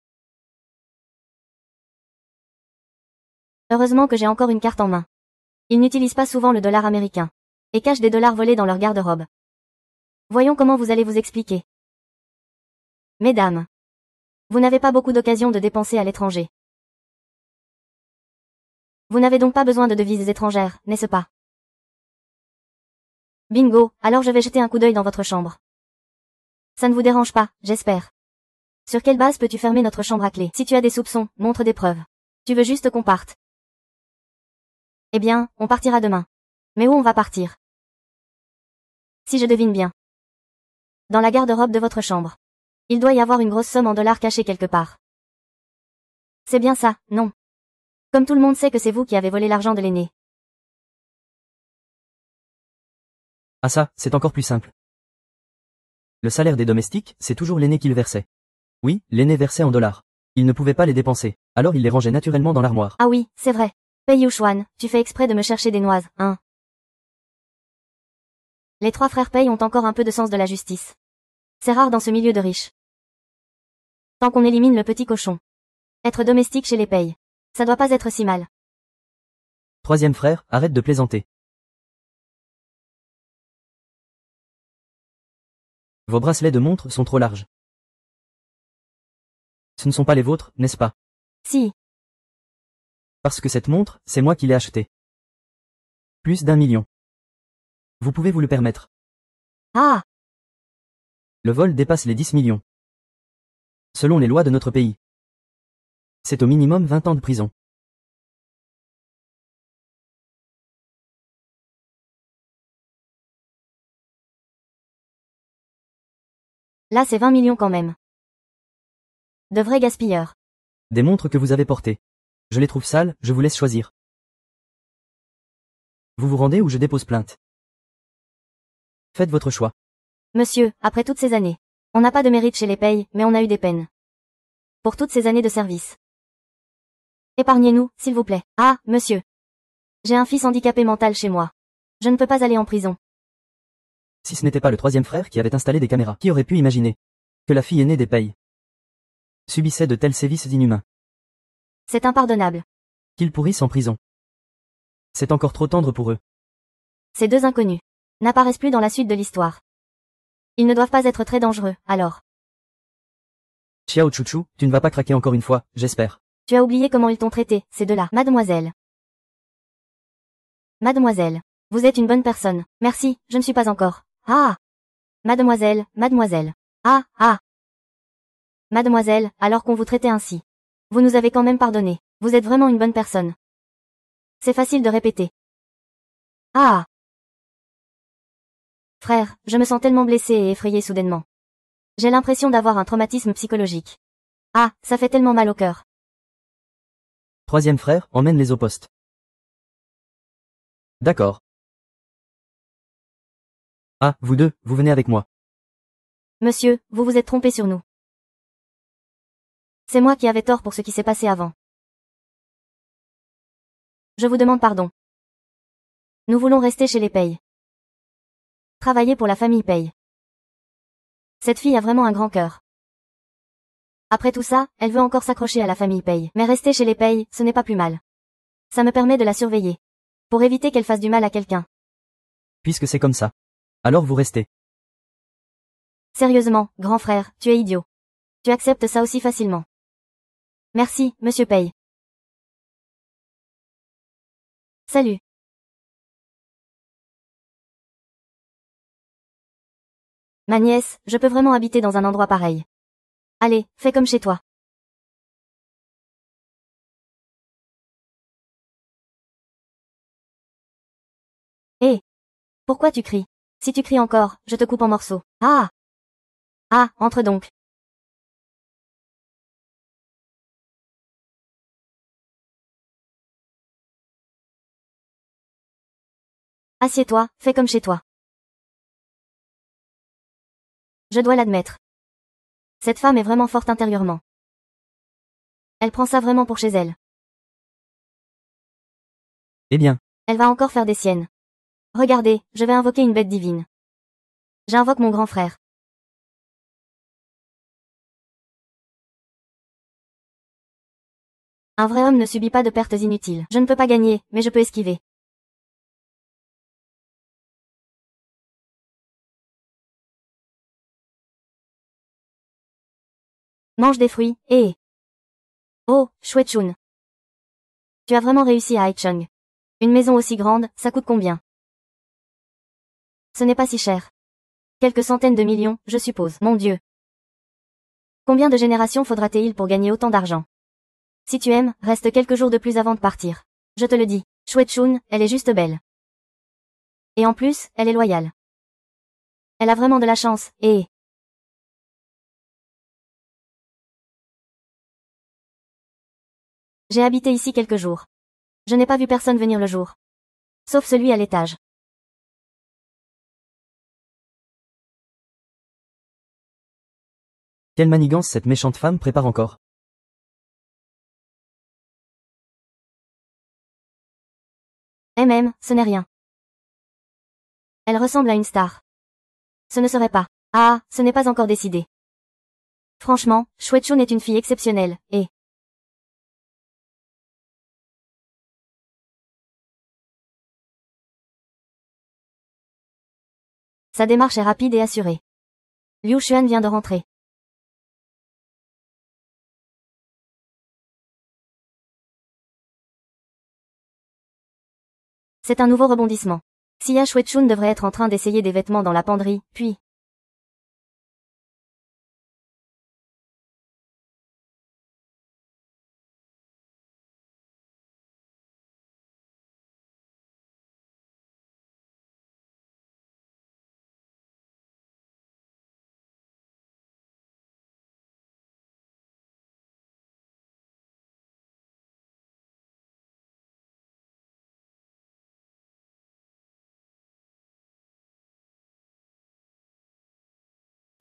Heureusement que j'ai encore une carte en main. Ils n'utilisent pas souvent le dollar américain. Et cachent des dollars volés dans leur garde-robe. Voyons comment vous allez vous expliquer. Mesdames. Vous n'avez pas beaucoup d'occasions de dépenser à l'étranger. Vous n'avez donc pas besoin de devises étrangères, n'est-ce pas? Bingo, alors je vais jeter un coup d'œil dans votre chambre. Ça ne vous dérange pas, j'espère. Sur quelle base peux-tu fermer notre chambre à clé? Si tu as des soupçons, montre des preuves. Tu veux juste qu'on parte. Eh bien, on partira demain. Mais où on va partir? Si je devine bien. Dans la garde-robe de votre chambre. Il doit y avoir une grosse somme en dollars cachée quelque part. C'est bien ça, non? Comme tout le monde sait que c'est vous qui avez volé l'argent de l'aîné. Ah ça, c'est encore plus simple. Le salaire des domestiques, c'est toujours l'aîné qui le versait. Oui, l'aîné versait en dollars. Il ne pouvait pas les dépenser, alors il les rangeait naturellement dans l'armoire. Ah oui, c'est vrai. Pei Yuxuan, tu fais exprès de me chercher des noises, hein? Les trois frères Pei ont encore un peu de sens de la justice. C'est rare dans ce milieu de riches. Tant qu'on élimine le petit cochon. Être domestique chez les Pei. Ça doit pas être si mal. Troisième frère, arrête de plaisanter. Vos bracelets de montre sont trop larges. Ce ne sont pas les vôtres, n'est-ce pas? Si. Parce que cette montre, c'est moi qui l'ai achetée. Plus d'1 million. Vous pouvez vous le permettre. Ah! Le vol dépasse les 10 millions. Selon les lois de notre pays. C'est au minimum 20 ans de prison. Là c'est 20 millions quand même. De vrais gaspilleurs. Des montres que vous avez portées. Je les trouve sales, je vous laisse choisir. Vous vous rendez ou je dépose plainte. Faites votre choix. Monsieur, après toutes ces années. On n'a pas de mérite chez les Pei, mais on a eu des peines. Pour toutes ces années de service. Épargnez-nous, s'il vous plaît. Ah, monsieur. J'ai un fils handicapé mental chez moi. Je ne peux pas aller en prison. Si ce n'était pas le troisième frère qui avait installé des caméras, qui aurait pu imaginer que la fille aînée des Pei subissait de tels sévices inhumains, C'est impardonnable. qu'ils pourrissent en prison. C'est encore trop tendre pour eux. Ces deux inconnus n'apparaissent plus dans la suite de l'histoire. Ils ne doivent pas être très dangereux, alors. Xiao Chuchu, tu ne vas pas craquer encore une fois, j'espère. Tu as oublié comment ils t'ont traité, ces deux-là. Mademoiselle. Mademoiselle. Vous êtes une bonne personne. Merci, je ne suis pas encore. Ah! Mademoiselle, mademoiselle. Ah, ah! Mademoiselle, alors qu'on vous traitait ainsi. Vous nous avez quand même pardonné. Vous êtes vraiment une bonne personne. C'est facile de répéter. Ah! Frère, je me sens tellement blessée et effrayée soudainement. J'ai l'impression d'avoir un traumatisme psychologique. Ah, ça fait tellement mal au cœur. Troisième frère, emmène-les au poste. D'accord. Ah, vous deux, vous venez avec moi. Monsieur, vous vous êtes trompé sur nous. C'est moi qui avais tort pour ce qui s'est passé avant. Je vous demande pardon. Nous voulons rester chez les Pei. Travailler pour la famille Pei. Cette fille a vraiment un grand cœur. Après tout ça, elle veut encore s'accrocher à la famille Pei. Mais rester chez les Pei, ce n'est pas plus mal. Ça me permet de la surveiller. Pour éviter qu'elle fasse du mal à quelqu'un. Puisque c'est comme ça. Alors vous restez. Sérieusement, grand frère, tu es idiot. Tu acceptes ça aussi facilement. Merci, monsieur Pei. Salut. Ma nièce, je peux vraiment habiter dans un endroit pareil. Allez, fais comme chez toi. Hé! Pourquoi tu cries? Si tu cries encore, je te coupe en morceaux. Ah! Ah, entre donc. Assieds-toi, fais comme chez toi. Je dois l'admettre. Cette femme est vraiment forte intérieurement. Elle prend ça vraiment pour chez elle. Eh bien, Elle va encore faire des siennes. Regardez, je vais invoquer une bête divine. J'invoque mon grand frère. Un vrai homme ne subit pas de pertes inutiles. Je ne peux pas gagner, mais je peux esquiver. Mange des fruits, et... Oh, chouette Chun. Tu as vraiment réussi à Haichung. Une maison aussi grande, ça coûte combien? Ce n'est pas si cher. Quelques centaines de millions, je suppose. Mon Dieu. Combien de générations faudra-t-il pour gagner autant d'argent? Si tu aimes, reste quelques jours de plus avant de partir. Je te le dis. Chouette Chun, elle est juste belle. Et en plus, elle est loyale. Elle a vraiment de la chance, et... J'ai habité ici quelques jours. Je n'ai pas vu personne venir le jour. Sauf celui à l'étage. quelle manigance cette méchante femme prépare encore. Ce n'est rien. Elle ressemble à une star. Ce ne serait pas. Ah, ce n'est pas encore décidé. Franchement, Chouette Chun est une fille exceptionnelle, et... Sa démarche est rapide et assurée. Liu Xuan vient de rentrer. C'est un nouveau rebondissement. Xia Chouette Chun devrait être en train d'essayer des vêtements dans la penderie, puis...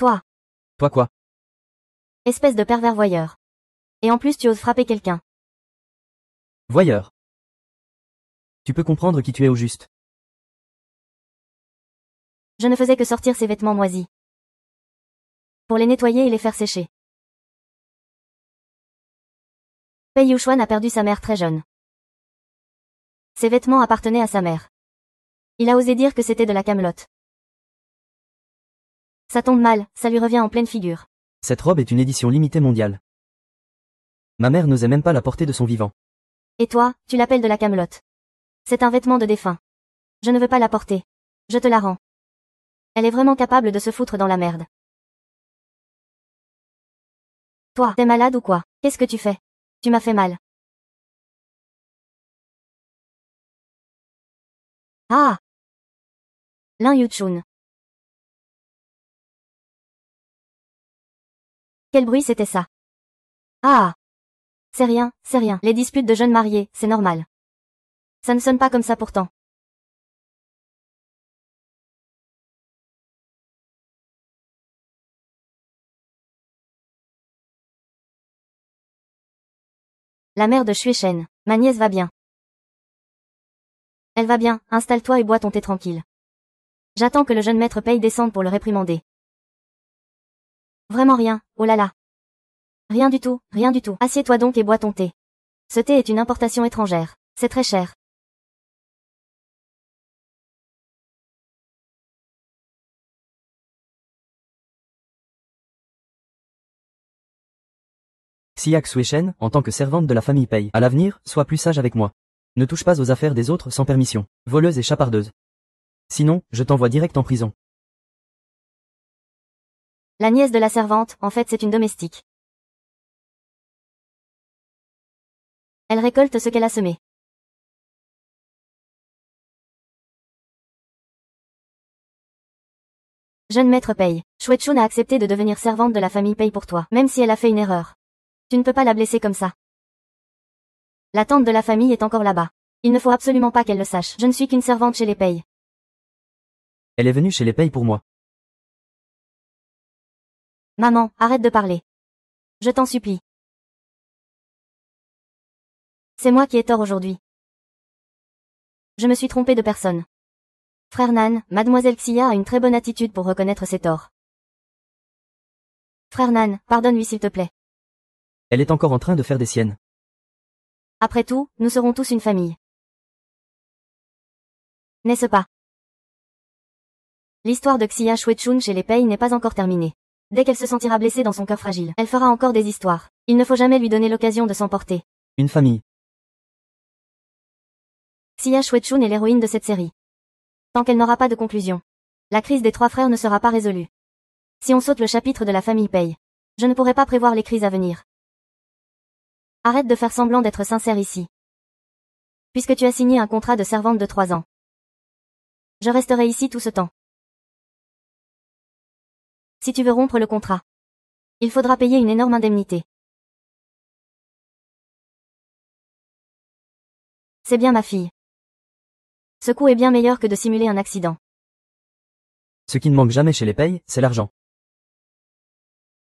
Toi, Toi quoi? espèce de pervers voyeur. Et en plus tu oses frapper quelqu'un. Voyeur. Tu peux comprendre qui tu es au juste. Je ne faisais que sortir ces vêtements moisis. Pour les nettoyer et les faire sécher. Pei Yuxuan a perdu sa mère très jeune. Ces vêtements appartenaient à sa mère. Il a osé dire que c'était de la camelote. Ça tombe mal, ça lui revient en pleine figure. Cette robe est une édition limitée mondiale. Ma mère n'osait même pas la porter de son vivant. Et toi, tu l'appelles de la camelote. C'est un vêtement de défunt. Je ne veux pas la porter. Je te la rends. Elle est vraiment capable de se foutre dans la merde. Toi, t'es malade ou quoi? Qu'est-ce que tu fais? Tu m'as fait mal. Ah! Lin Yuchun. Quel bruit c'était ça? Ah! C'est rien, c'est rien. Les disputes de jeunes mariés, c'est normal. Ça ne sonne pas comme ça pourtant. La mère de Xueshen. Ma nièce va bien. Elle va bien, installe-toi et bois ton thé tranquille. J'attends que le jeune maître Pei descende pour le réprimander. Vraiment rien, oh là là. Rien du tout, rien du tout. Assieds-toi donc et bois ton thé. Ce thé est une importation étrangère. C'est très cher. Xia Xueshen, en tant que servante de la famille Pei. À l'avenir, sois plus sage avec moi. Ne touche pas aux affaires des autres sans permission. Voleuse et chapardeuse. Sinon, je t'envoie direct en prison. La nièce de la servante, en fait c'est une domestique. Elle récolte ce qu'elle a semé. Jeune maître Pei, Shuai-chun a accepté de devenir servante de la famille Pei pour toi, même si elle a fait une erreur. Tu ne peux pas la blesser comme ça. La tante de la famille est encore là-bas. Il ne faut absolument pas qu'elle le sache. Je ne suis qu'une servante chez les Pei. Elle est venue chez les Pei pour moi. Maman, arrête de parler. Je t'en supplie. C'est moi qui ai tort aujourd'hui. Je me suis trompée de personne. Frère Nan, mademoiselle Xia a une très bonne attitude pour reconnaître ses torts. Frère Nan, pardonne-lui s'il te plaît. Elle est encore en train de faire des siennes. Après tout, nous serons tous une famille. N'est-ce pas? L'histoire de Xia Shuai-chun chez les Pei n'est pas encore terminée. Dès qu'elle se sentira blessée dans son cœur fragile, elle fera encore des histoires. Il ne faut jamais lui donner l'occasion de s'emporter. Une famille. Xia Shuai-chun est l'héroïne de cette série. Tant qu'elle n'aura pas de conclusion, la crise des trois frères ne sera pas résolue. Si on saute le chapitre de la famille Pei, je ne pourrai pas prévoir les crises à venir. Arrête de faire semblant d'être sincère ici. Puisque tu as signé un contrat de servante de 3 ans. Je resterai ici tout ce temps. Si tu veux rompre le contrat, il faudra payer une énorme indemnité. C'est bien ma fille. Ce coup est bien meilleur que de simuler un accident. Ce qui ne manque jamais chez les Pei, c'est l'argent.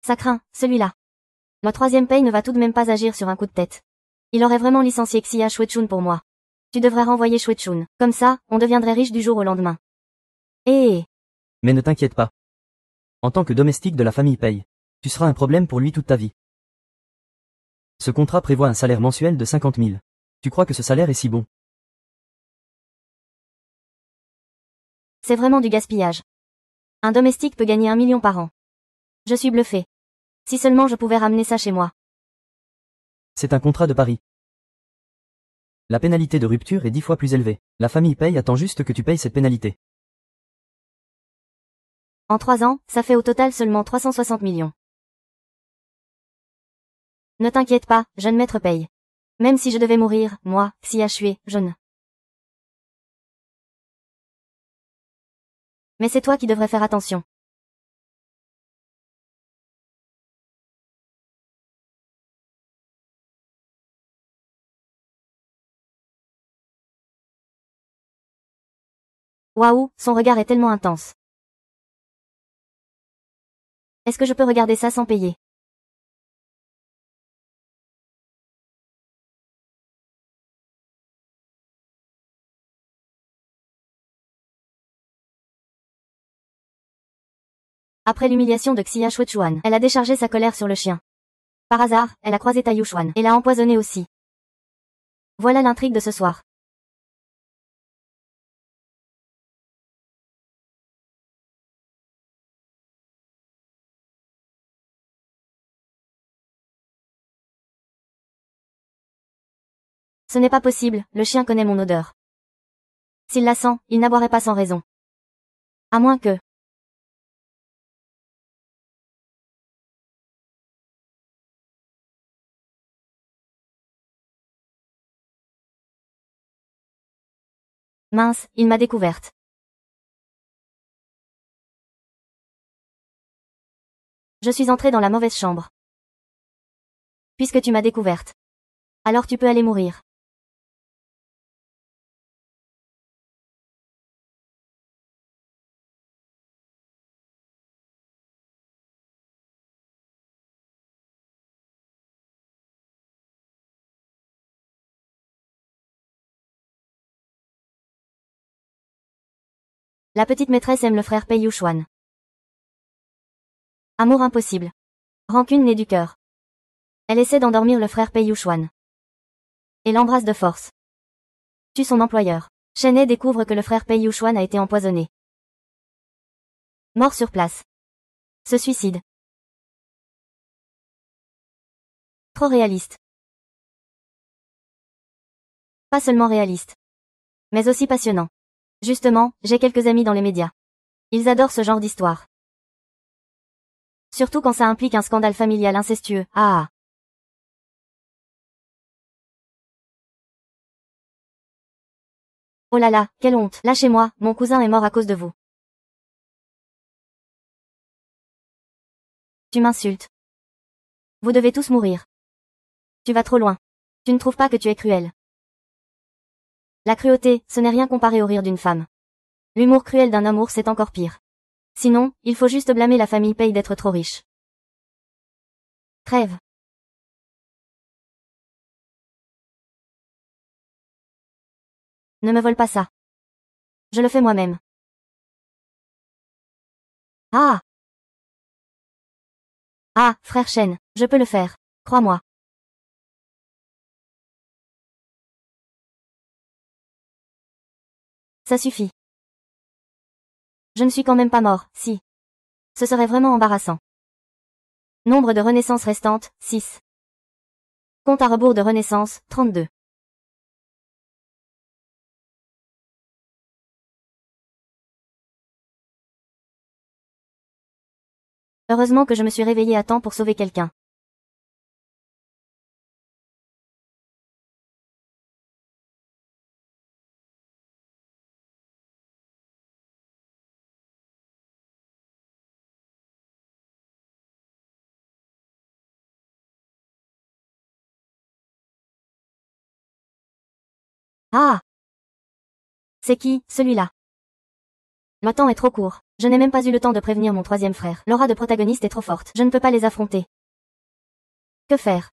Ça craint, celui-là. Ma troisième paye ne va tout de même pas agir sur un coup de tête. Il aurait vraiment licencié Xia Shuai-chun pour moi. Tu devrais renvoyer Shuai-chun. Comme ça, on deviendrait riche du jour au lendemain. Mais ne t'inquiète pas. En tant que domestique de la famille Pei, tu seras un problème pour lui toute ta vie. Ce contrat prévoit un salaire mensuel de 50 000. Tu crois que ce salaire est si bon? C'est vraiment du gaspillage. Un domestique peut gagner 1 million par an. Je suis bluffée. Si seulement je pouvais ramener ça chez moi. C'est un contrat de pari. La pénalité de rupture est 10 fois plus élevée. La famille Pei attend juste que tu payes cette pénalité. En 3 ans, ça fait au total seulement 360 millions. Ne t'inquiète pas, jeune maître Pei. Même si je devais mourir, moi, Xia Shuai, je ne. Mais c'est toi qui devrais faire attention. Waouh, son regard est tellement intense. Est-ce que je peux regarder ça sans payer? Après l'humiliation de Xia Shuai-chun, elle a déchargé sa colère sur le chien. Par hasard, elle a croisé Taiyu Xuan et l'a empoisonné aussi. Voilà l'intrigue de ce soir. Ce n'est pas possible, le chien connaît mon odeur. S'il la sent, il n'aboierait pas sans raison. À moins que... Mince, il m'a découverte. Je suis entrée dans la mauvaise chambre. Puisque tu m'as découverte. Alors tu peux aller mourir. La petite maîtresse aime le frère Pei Xuan. Amour impossible. Rancune née du cœur. Elle essaie d'endormir le frère Pei Xuan. Et l'embrasse de force. Tue son employeur. Shen He découvre que le frère Pei Xuan a été empoisonné. Mort sur place. Se suicide. Trop réaliste. Pas seulement réaliste. Mais aussi passionnant. Justement, j'ai quelques amis dans les médias. Ils adorent ce genre d'histoire. Surtout quand ça implique un scandale familial incestueux. Ah. Oh là là, quelle honte. Lâchez-moi, mon cousin est mort à cause de vous. Tu m'insultes. Vous devez tous mourir. Tu vas trop loin. Tu ne trouves pas que tu es cruel. La cruauté, ce n'est rien comparé au rire d'une femme. L'humour cruel d'un homme ours c'est encore pire. Sinon, il faut juste blâmer la famille Paye d'être trop riche. Crève. Ne me vole pas ça. Je le fais moi-même. Ah! Ah, frère Shen, je peux le faire. Crois-moi. Ça suffit. Je ne suis quand même pas mort, si. Ce serait vraiment embarrassant. Nombre de renaissances restantes, 6. Compte à rebours de renaissance, 32. Heureusement que je me suis réveillée à temps pour sauver quelqu'un. Ah! C'est qui, celui-là? Le temps est trop court. Je n'ai même pas eu le temps de prévenir mon troisième frère. L'aura de protagoniste est trop forte. Je ne peux pas les affronter. Que faire?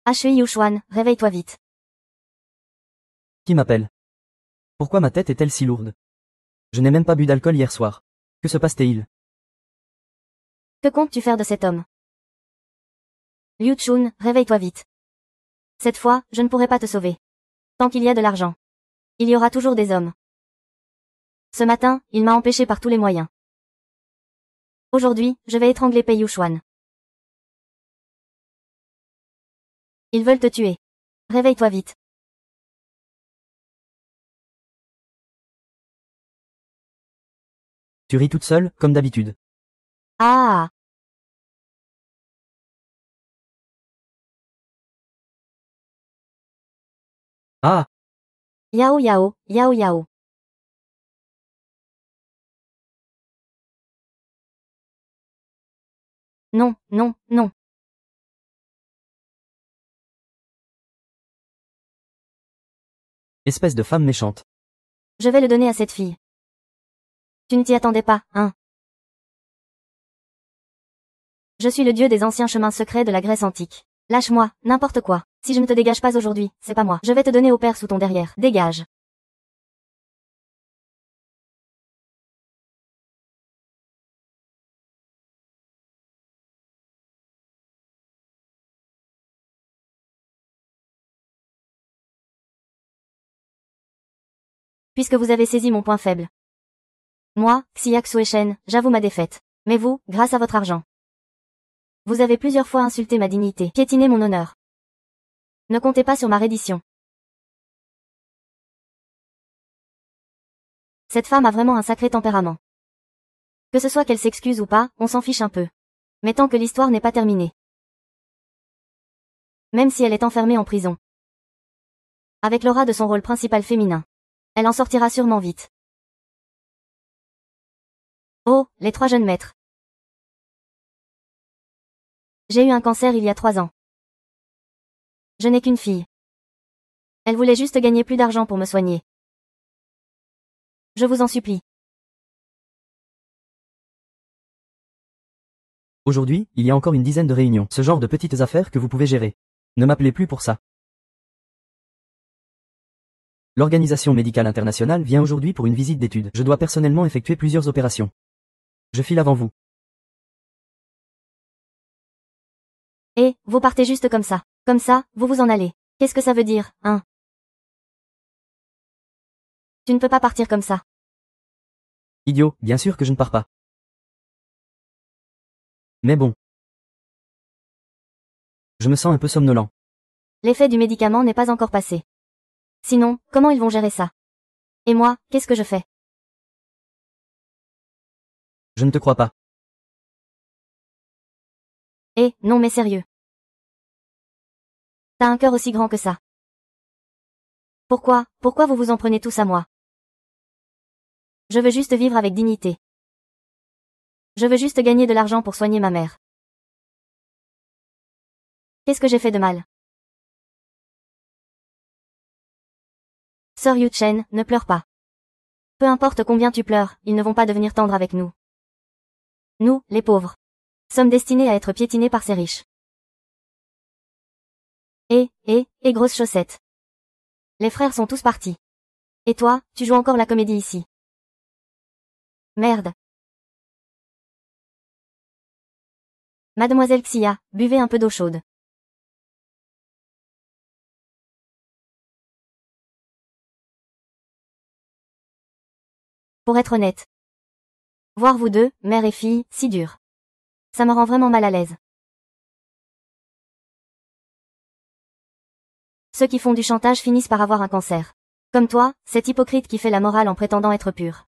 Hui Yuxuan, réveille-toi vite. Qui m'appelle? Pourquoi ma tête est-elle si lourde? Je n'ai même pas bu d'alcool hier soir. Que se passe-t-il? Que comptes-tu faire de cet homme? Liu Chun, réveille-toi vite. Cette fois, je ne pourrai pas te sauver. Tant qu'il y a de l'argent. Il y aura toujours des hommes. Ce matin, il m'a empêché par tous les moyens. Aujourd'hui, je vais étrangler Pei Yuxuan. Ils veulent te tuer. Réveille-toi vite. Tu ris toute seule, comme d'habitude. Ah! Ah! Yao yao, yao yao. Non, non, non. Espèce de femme méchante. Je vais le donner à cette fille. Tu ne t'y attendais pas, hein? Je suis le dieu des anciens chemins secrets de la Grèce antique. Lâche-moi, n'importe quoi. Si je ne te dégage pas aujourd'hui, c'est pas moi. Je vais te donner au père sous ton derrière. Dégage. Puisque vous avez saisi mon point faible. Moi, Xiax Sueshen, j'avoue ma défaite. Mais vous, grâce à votre argent. Vous avez plusieurs fois insulté ma dignité, piétiné mon honneur. Ne comptez pas sur ma reddition. Cette femme a vraiment un sacré tempérament. Que ce soit qu'elle s'excuse ou pas, on s'en fiche un peu. Mais tant que l'histoire n'est pas terminée. Même si elle est enfermée en prison. Avec l'aura de son rôle principal féminin. Elle en sortira sûrement vite. Oh, les 3 jeunes maîtres. J'ai eu un cancer il y a 3 ans. Je n'ai qu'une fille. Elle voulait juste gagner plus d'argent pour me soigner. Je vous en supplie. Aujourd'hui, il y a encore une dizaine de réunions. Ce genre de petites affaires que vous pouvez gérer. Ne m'appelez plus pour ça. L'Organisation médicale internationale vient aujourd'hui pour une visite d'étude. Je dois personnellement effectuer plusieurs opérations. Je file avant vous. Et, vous partez juste comme ça. Comme ça, vous vous en allez. Qu'est-ce que ça veut dire, hein? Tu ne peux pas partir comme ça. Idiot, bien sûr que je ne pars pas. Mais bon. Je me sens un peu somnolent. L'effet du médicament n'est pas encore passé. Sinon, comment ils vont gérer ça? Et moi, qu'est-ce que je fais? Je ne te crois pas. Eh, non mais sérieux. T'as un cœur aussi grand que ça. Pourquoi vous vous en prenez tous à moi? Je veux juste vivre avec dignité. Je veux juste gagner de l'argent pour soigner ma mère. Qu'est-ce que j'ai fait de mal? Sœur Yu-chen, ne pleure pas. Peu importe combien tu pleures, ils ne vont pas devenir tendres avec nous. Nous, les pauvres, sommes destinés à être piétinés par ces riches. Et grosses chaussettes. Les frères sont tous partis. Et toi, tu joues encore la comédie ici. Merde. Mademoiselle Xia, buvez un peu d'eau chaude. Pour être honnête. Voir vous deux, mère et fille, si dur. Ça me rend vraiment mal à l'aise. Ceux qui font du chantage finissent par avoir un cancer. Comme toi, cet hypocrite qui fait la morale en prétendant être pur.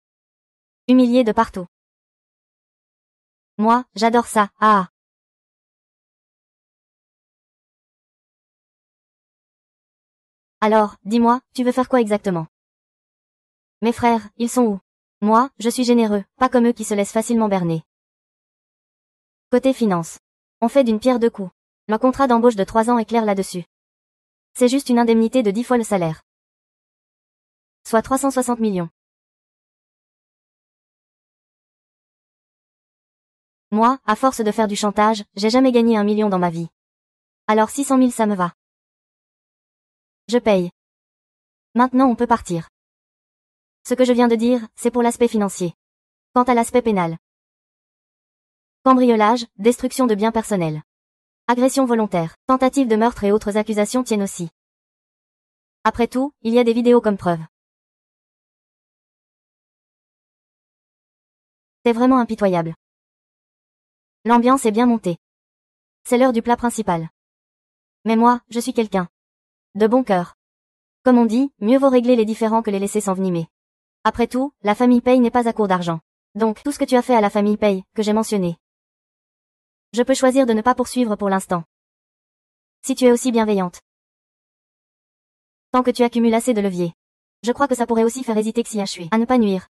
Humilié de partout. Moi, j'adore ça, ah. Alors, dis-moi, tu veux faire quoi exactement? Mes frères, ils sont où? Moi, je suis généreux, pas comme eux qui se laissent facilement berner. Côté finance. On fait d'une pierre deux coups. Le contrat d'embauche de 3 ans est clair là-dessus. C'est juste une indemnité de 10 fois le salaire. Soit 360 millions. Moi, à force de faire du chantage, j'ai jamais gagné 1 million dans ma vie. Alors 600 000 ça me va. Je paye. Maintenant on peut partir. Ce que je viens de dire, c'est pour l'aspect financier. Quant à l'aspect pénal. Cambriolage, destruction de biens personnels. Agression volontaire, tentative de meurtre et autres accusations tiennent aussi. Après tout, il y a des vidéos comme preuve. C'est vraiment impitoyable. L'ambiance est bien montée. C'est l'heure du plat principal. Mais moi, je suis quelqu'un de bon cœur. Comme on dit, mieux vaut régler les différends que les laisser s'envenimer. Après tout, la famille Paye n'est pas à court d'argent. Donc, tout ce que tu as fait à la famille Paye, que j'ai mentionné. Je peux choisir de ne pas poursuivre pour l'instant. Si tu es aussi bienveillante. Tant que tu accumules assez de levier. Je crois que ça pourrait aussi faire hésiter Xia Shui à ne pas nuire.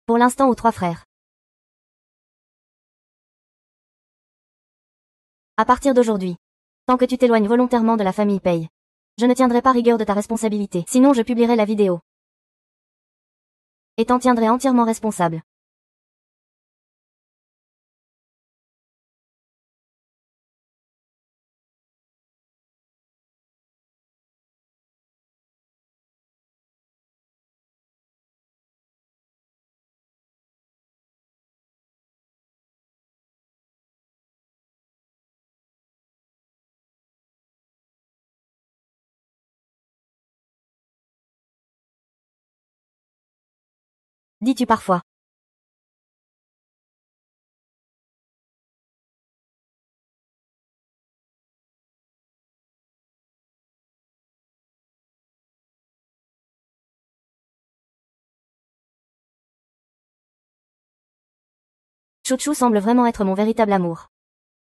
Pour l'instant aux 3 frères. À partir d'aujourd'hui. Tant que tu t'éloignes volontairement de la famille Paye. Je ne tiendrai pas rigueur de ta responsabilité, sinon je publierai la vidéo. Et t'en tiendrai entièrement responsable. Dis-tu parfois. Chouchou semble vraiment être mon véritable amour.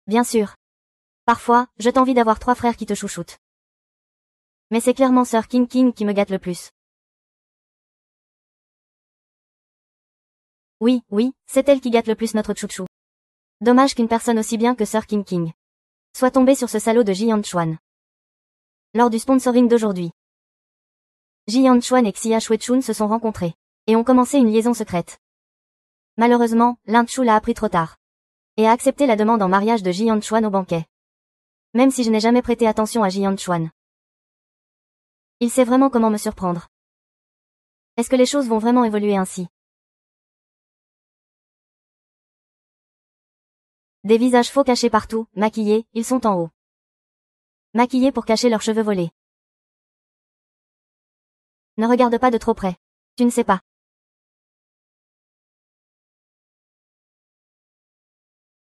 Bien sûr. Parfois, je t'envie d'avoir 3 frères qui te chouchoutent. Mais c'est clairement sœur King King qui me gâte le plus. Oui, c'est elle qui gâte le plus notre chouchou. Dommage qu'une personne aussi bien que sœur King King soit tombée sur ce salaud de Jian Chuan. Lors du sponsoring d'aujourd'hui, Jian Chuan et Xia Shuechun se sont rencontrés et ont commencé une liaison secrète. Malheureusement, Lin Chu l'a appris trop tard et a accepté la demande en mariage de Jian Chuan au banquet. Même si je n'ai jamais prêté attention à Jian Chuan. Il sait vraiment comment me surprendre. Est-ce que les choses vont vraiment évoluer ainsi? Des visages faux cachés partout, maquillés, ils sont en haut. Maquillés pour cacher leurs cheveux volés. Ne regarde pas de trop près. Tu ne sais pas.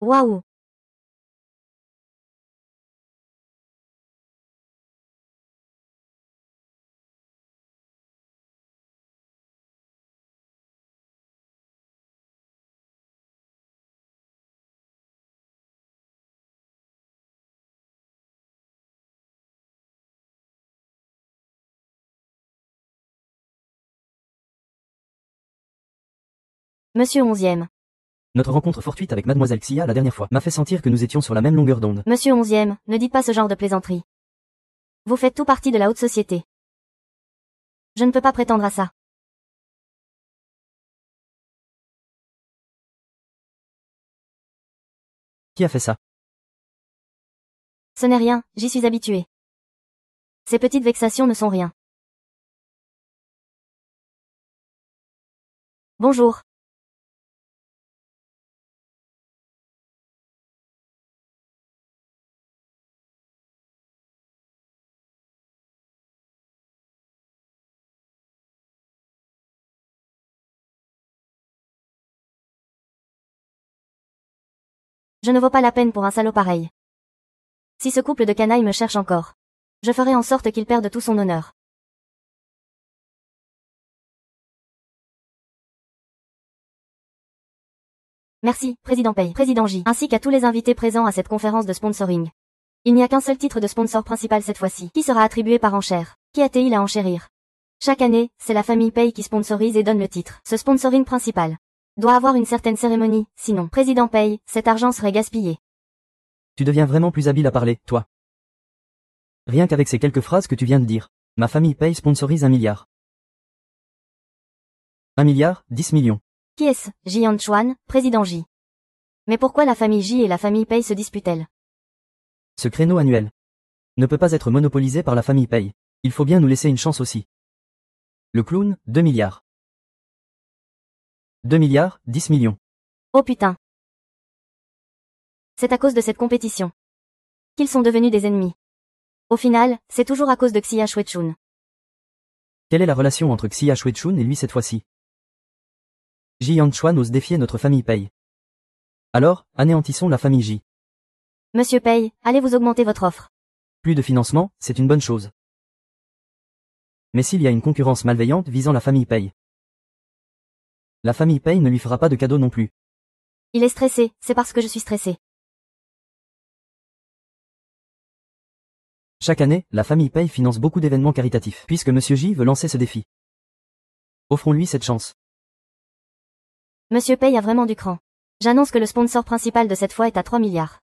Waouh! Monsieur 11e. Notre rencontre fortuite avec mademoiselle Xia la dernière fois m'a fait sentir que nous étions sur la même longueur d'onde. Monsieur 11e, ne dites pas ce genre de plaisanterie. Vous faites tout partie de la haute société. Je ne peux pas prétendre à ça. Qui a fait ça? Ce n'est rien, j'y suis habitué. Ces petites vexations ne sont rien. Bonjour. Je ne vaux pas la peine pour un salaud pareil. Si ce couple de canailles me cherche encore, je ferai en sorte qu'il perde tout son honneur. Merci, Président Pei, Président J, ainsi qu'à tous les invités présents à cette conférence de sponsoring. Il n'y a qu'un seul titre de sponsor principal cette fois-ci, qui sera attribué par enchère. Qui a-t-il à enchérir? Chaque année, c'est la famille Pei qui sponsorise et donne le titre. Ce sponsoring principal doit avoir une certaine cérémonie, sinon, Président Pei, cet argent serait gaspillé. Tu deviens vraiment plus habile à parler, toi. Rien qu'avec ces quelques phrases que tu viens de dire. Ma famille Pei sponsorise 1 milliard. 1 milliard, 10 millions. Qui est-ce? Jian Chuan, Président J. Mais pourquoi la famille J et la famille Pei se disputent-elles? Ce créneau annuel ne peut pas être monopolisé par la famille Pei. Il faut bien nous laisser une chance aussi. Le clown, 2 milliards. 2 milliards, 10 millions. Oh putain. C'est à cause de cette compétition qu'ils sont devenus des ennemis. Au final, c'est toujours à cause de Xia Shuechun. Quelle est la relation entre Xia Shuechun et lui cette fois-ci? Ji Yanchuan ose défier notre famille Pei. Alors, anéantissons la famille J. Monsieur Pei, allez vous augmenter votre offre. Plus de financement, c'est une bonne chose. Mais s'il y a une concurrence malveillante visant la famille Pei, la famille Pei ne lui fera pas de cadeau non plus. Il est stressé, c'est parce que je suis stressé. Chaque année, la famille Pei finance beaucoup d'événements caritatifs, puisque Monsieur J veut lancer ce défi. Offrons-lui cette chance. Monsieur Pei a vraiment du cran. J'annonce que le sponsor principal de cette fois est à 3 milliards.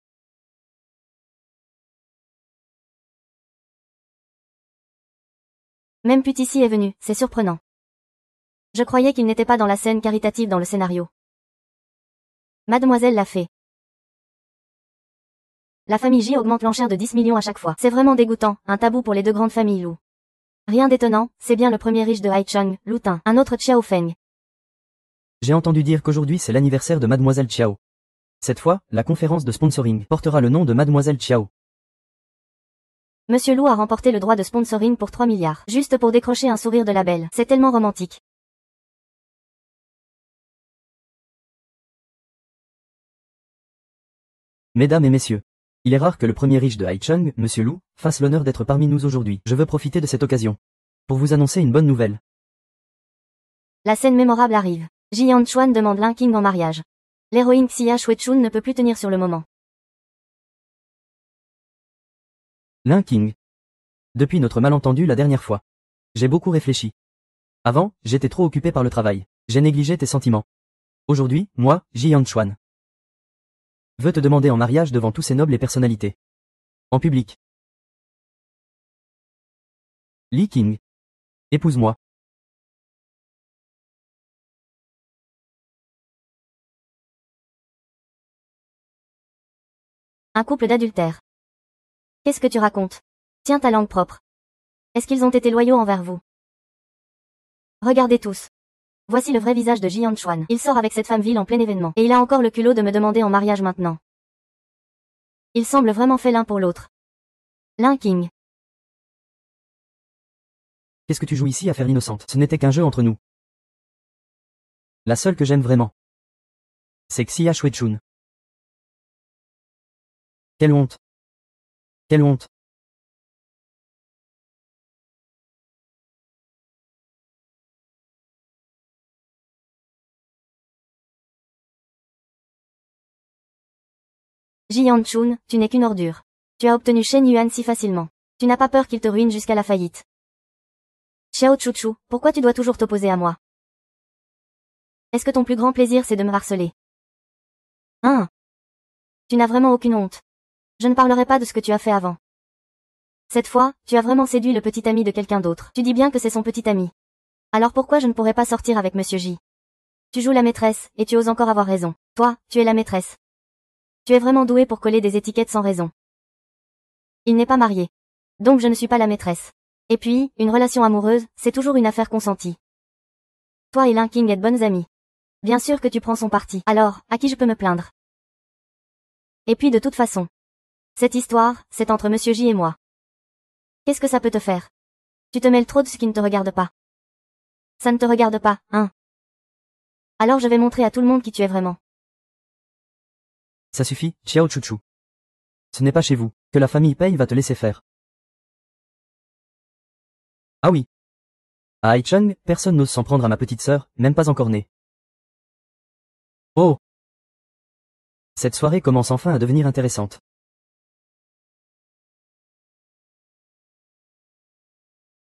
Même Putici est venu, c'est surprenant. Je croyais qu'il n'était pas dans la scène caritative dans le scénario. Mademoiselle l'a fait. La famille J augmente l'enchère de 10 millions à chaque fois. C'est vraiment dégoûtant, un tabou pour les deux grandes familles Lou. Rien d'étonnant, c'est bien le premier riche de Haicheng, Lutin, un autre Xiao Feng. J'ai entendu dire qu'aujourd'hui c'est l'anniversaire de Mademoiselle Chiao. Cette fois, la conférence de sponsoring portera le nom de Mademoiselle Chiao. Monsieur Lou a remporté le droit de sponsoring pour 3 milliards, juste pour décrocher un sourire de la belle. C'est tellement romantique. Mesdames et messieurs, il est rare que le premier riche de Haicheng, Monsieur Lou, fasse l'honneur d'être parmi nous aujourd'hui. Je veux profiter de cette occasion pour vous annoncer une bonne nouvelle. La scène mémorable arrive. Jian Chuan demande Lin Qing en mariage. L'héroïne Xia Shuechun ne peut plus tenir sur le moment. Lin Qing. Depuis notre malentendu la dernière fois, j'ai beaucoup réfléchi. Avant, j'étais trop occupé par le travail. J'ai négligé tes sentiments. Aujourd'hui, moi, Jian Chuan, veux te demander en mariage devant tous ces nobles et personnalités. En public. Li Qing. Épouse-moi. Un couple d'adultères. Qu'est-ce que tu racontes? Tiens ta langue propre. Est-ce qu'ils ont été loyaux envers vous? Regardez tous. Voici le vrai visage de Jian Chuan. Il sort avec cette femme vile en plein événement. Et il a encore le culot de me demander en mariage maintenant. Ils semblent vraiment faits l'un pour l'autre. Lin Qing. Qu'est-ce que tu joues ici à faire l'innocente? Ce n'était qu'un jeu entre nous. La seule que j'aime vraiment, c'est Xia Shuechun. Quelle honte. Quelle honte. Jian Chun, tu n'es qu'une ordure. Tu as obtenu Shen Yuan si facilement. Tu n'as pas peur qu'il te ruine jusqu'à la faillite. Xiao Chuchu, pourquoi tu dois toujours t'opposer à moi? Est-ce que ton plus grand plaisir c'est de me harceler? Hein? Tu n'as vraiment aucune honte. Je ne parlerai pas de ce que tu as fait avant. Cette fois, tu as vraiment séduit le petit ami de quelqu'un d'autre. Tu dis bien que c'est son petit ami. Alors pourquoi je ne pourrais pas sortir avec Monsieur J? Tu joues la maîtresse, et tu oses encore avoir raison. Toi, tu es la maîtresse. Tu es vraiment doué pour coller des étiquettes sans raison. Il n'est pas marié. Donc je ne suis pas la maîtresse. Et puis, une relation amoureuse, c'est toujours une affaire consentie. Toi et Lin King êtes bonnes amies. Bien sûr que tu prends son parti. Alors, à qui je peux me plaindre? Et puis de toute façon. Cette histoire, c'est entre Monsieur J et moi. Qu'est-ce que ça peut te faire? Tu te mêles trop de ce qui ne te regarde pas. Ça ne te regarde pas, hein? Alors je vais montrer à tout le monde qui tu es vraiment. Ça suffit, Xiao Chuchu. Ce n'est pas chez vous, que la famille Pei va te laisser faire. Ah oui. À Haicheng, personne n'ose s'en prendre à ma petite sœur, même pas encore née. Oh! Cette soirée commence enfin à devenir intéressante.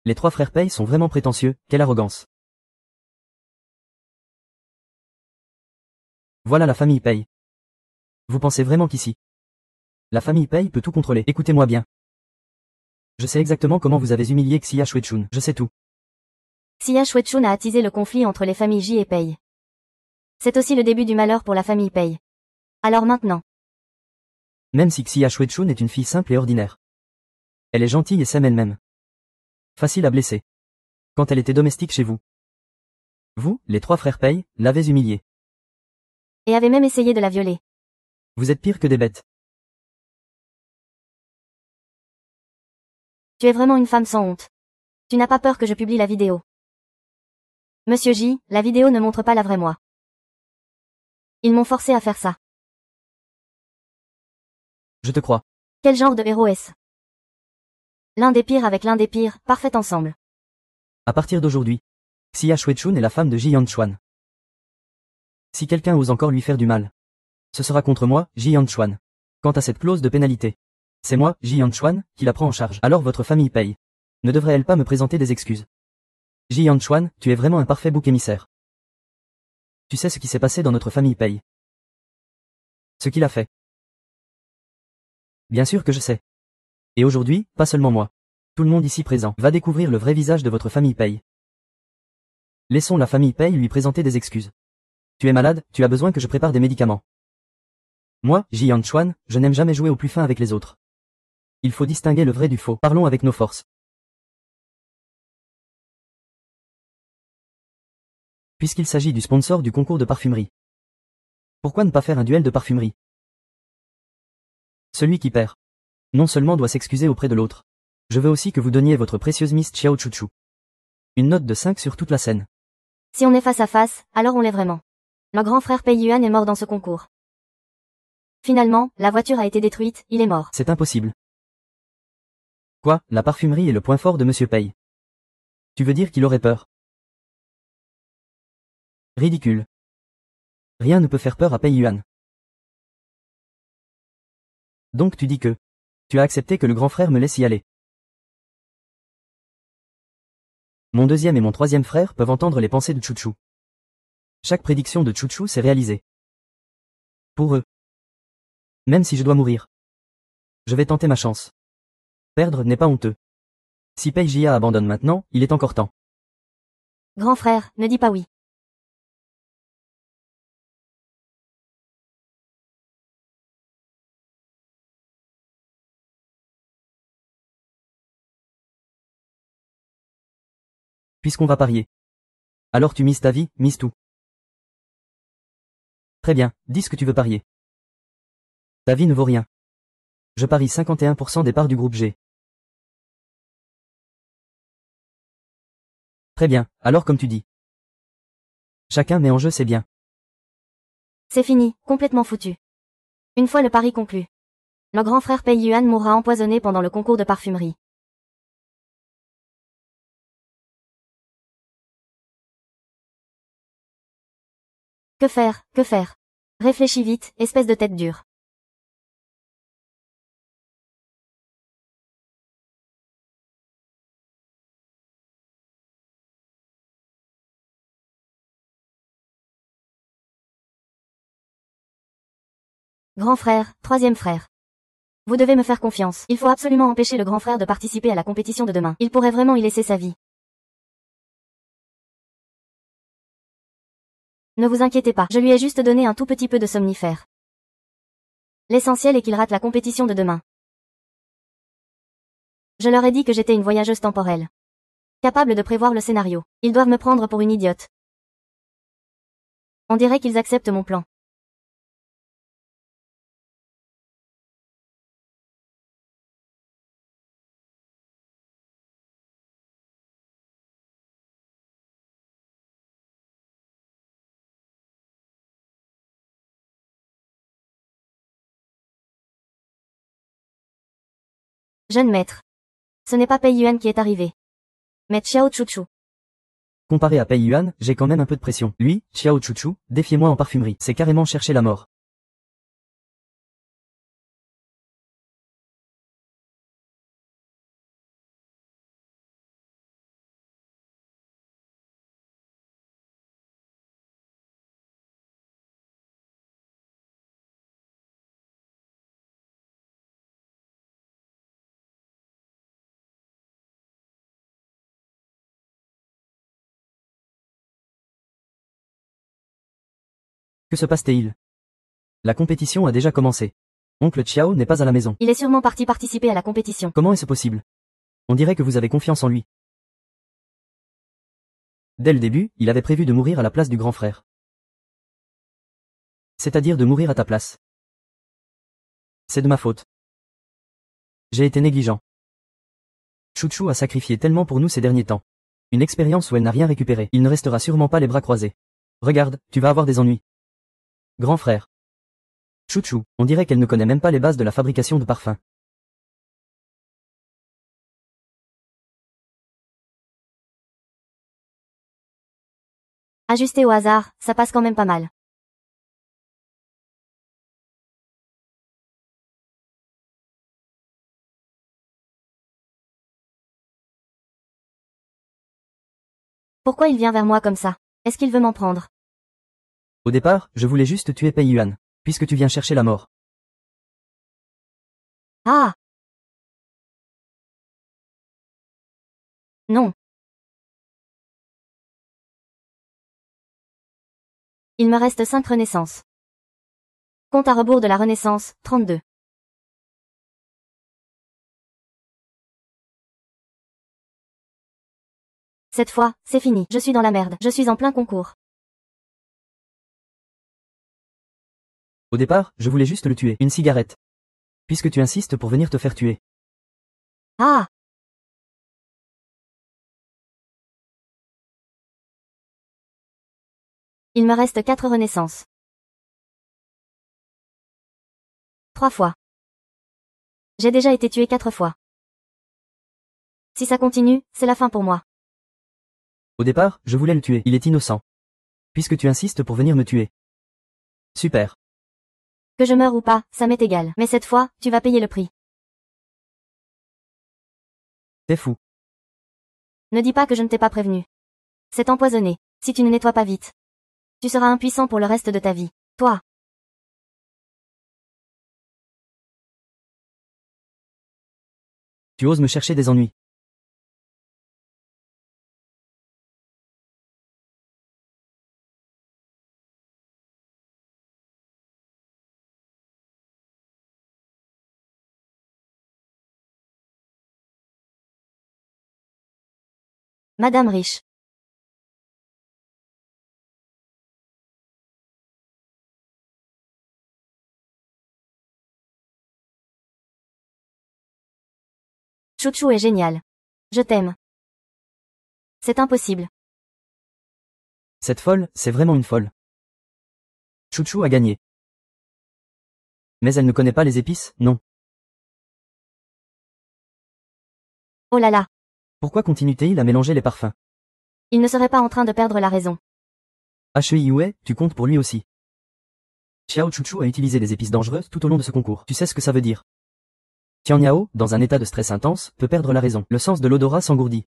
Les trois frères Pei sont vraiment prétentieux, quelle arrogance. Voilà la famille Pei. Vous pensez vraiment qu'ici, la famille Pei peut tout contrôler? Écoutez-moi bien. Je sais exactement comment vous avez humilié Xia Shuechun, je sais tout. Xia Shuechun a attisé le conflit entre les familles J et Pei. C'est aussi le début du malheur pour la famille Pei. Alors maintenant. Même si Xia Shuechun est une fille simple et ordinaire. Elle est gentille et s'aime elle-même. Facile à blesser. Quand elle était domestique chez vous. Vous, les trois frères Pei, l'avez humiliée. Et avait même essayé de la violer. Vous êtes pire que des bêtes. Tu es vraiment une femme sans honte. Tu n'as pas peur que je publie la vidéo. Monsieur J, la vidéo ne montre pas la vraie moi. Ils m'ont forcé à faire ça. Je te crois. Quel genre de héros est-ce? L'un des pires avec l'un des pires, parfait ensemble. À partir d'aujourd'hui, Xia Shuechun est la femme de Ji Yanchuan. Si quelqu'un ose encore lui faire du mal, ce sera contre moi, Ji Yanchuan. Quant à cette clause de pénalité, c'est moi, Ji Yanchuan, qui la prend en charge. Alors votre famille paye. Ne devrait-elle pas me présenter des excuses? Ji Yanchuan, tu es vraiment un parfait bouc émissaire. Tu sais ce qui s'est passé dans notre famille paye. Ce qu'il a fait. Bien sûr que je sais. Et aujourd'hui, pas seulement moi. Tout le monde ici présent va découvrir le vrai visage de votre famille paye. Laissons la famille paye lui présenter des excuses. Tu es malade, tu as besoin que je prépare des médicaments. Moi, Ji Yanchuan, je n'aime jamais jouer au plus fin avec les autres. Il faut distinguer le vrai du faux. Parlons avec nos forces. Puisqu'il s'agit du sponsor du concours de parfumerie. Pourquoi ne pas faire un duel de parfumerie? Celui qui perd. Non seulement doit s'excuser auprès de l'autre. Je veux aussi que vous donniez votre précieuse Miss Xiao Chuchu. Une note de 5 sur toute la scène. Si on est face à face, alors on l'est vraiment. Le grand frère Pei Yuan est mort dans ce concours. Finalement, la voiture a été détruite, il est mort. C'est impossible. Quoi, la parfumerie est le point fort de Monsieur Pei. Tu veux dire qu'il aurait peur? Ridicule. Rien ne peut faire peur à Pei Yuan. Donc tu dis que tu as accepté que le grand frère me laisse y aller. Mon deuxième et mon troisième frère peuvent entendre les pensées de Chuchu. Chaque prédiction de Chuchu s'est réalisée. Pour eux. Même si je dois mourir. Je vais tenter ma chance. Perdre n'est pas honteux. Si Pei Jia abandonne maintenant, il est encore temps. Grand frère, ne dis pas oui. Puisqu'on va parier. Alors tu mises ta vie, mise tout. Très bien, dis ce que tu veux parier. Ta vie ne vaut rien. Je parie 51% des parts du groupe G. Très bien, alors comme tu dis. Chacun met en jeu ses biens. C'est fini, complètement foutu. Une fois le pari conclu. Le grand frère Pei Yuan mourra empoisonné pendant le concours de parfumerie. Que faire, que faire? Réfléchis vite, espèce de tête dure. Grand frère, troisième frère. Vous devez me faire confiance. Il faut absolument empêcher le grand frère de participer à la compétition de demain. Il pourrait vraiment y laisser sa vie. Ne vous inquiétez pas, je lui ai juste donné un tout petit peu de somnifère. L'essentiel est qu'il rate la compétition de demain. Je leur ai dit que j'étais une voyageuse temporelle. Capable de prévoir le scénario. Ils doivent me prendre pour une idiote. On dirait qu'ils acceptent mon plan. Jeune maître. Ce n'est pas Pei Yuan qui est arrivé. Mais Xiao Chuchu. Comparé à Pei Yuan, j'ai quand même un peu de pression. Lui, Xiao Chuchu, défiez-moi en parfumerie. C'est carrément chercher la mort. Que se passe-t-il? La compétition a déjà commencé. Oncle Xiao n'est pas à la maison. Il est sûrement parti participer à la compétition. Comment est-ce possible? On dirait que vous avez confiance en lui. Dès le début, il avait prévu de mourir à la place du grand frère. C'est-à-dire de mourir à ta place. C'est de ma faute. J'ai été négligent. Chuchu a sacrifié tellement pour nous ces derniers temps. Une expérience où elle n'a rien récupéré. Il ne restera sûrement pas les bras croisés. Regarde, tu vas avoir des ennuis. Grand frère. Chuchu, on dirait qu'elle ne connaît même pas les bases de la fabrication de parfums. Ajusté au hasard, ça passe quand même pas mal. Pourquoi il vient vers moi comme ça? Est-ce qu'il veut m'en prendre? Au départ, je voulais juste tuer Pei Yuan, puisque tu viens chercher la mort. Ah! Non. Il me reste 5 renaissances. Compte à rebours de la renaissance, 32. Cette fois, c'est fini. Je suis dans la merde. Je suis en plein concours. Au départ, je voulais juste le tuer. Une cigarette. Puisque tu insistes pour venir te faire tuer. Ah! Il me reste 4 renaissances. 3 fois. J'ai déjà été tué 4 fois. Si ça continue, c'est la fin pour moi. Au départ, je voulais le tuer. Il est innocent. Puisque tu insistes pour venir me tuer. Super. Que je meure ou pas, ça m'est égal. Mais cette fois, tu vas payer le prix. T'es fou. Ne dis pas que je ne t'ai pas prévenu. C'est empoisonné. Si tu ne nettoies pas vite, tu seras impuissant pour le reste de ta vie. Toi. Tu oses me chercher des ennuis. Madame riche. Chouchou est génial. Je t'aime. C'est impossible. Cette folle, c'est vraiment une folle. Chuchu a gagné. Mais elle ne connaît pas les épices, non. Oh là là. Pourquoi continue-t-il à mélanger les parfums? Il ne serait pas en train de perdre la raison. Hui, tu comptes pour lui aussi. Xiao Chuchu a utilisé des épices dangereuses tout au long de ce concours. Tu sais ce que ça veut dire? Tian Yao, dans un état de stress intense, peut perdre la raison. Le sens de l'odorat s'engourdit.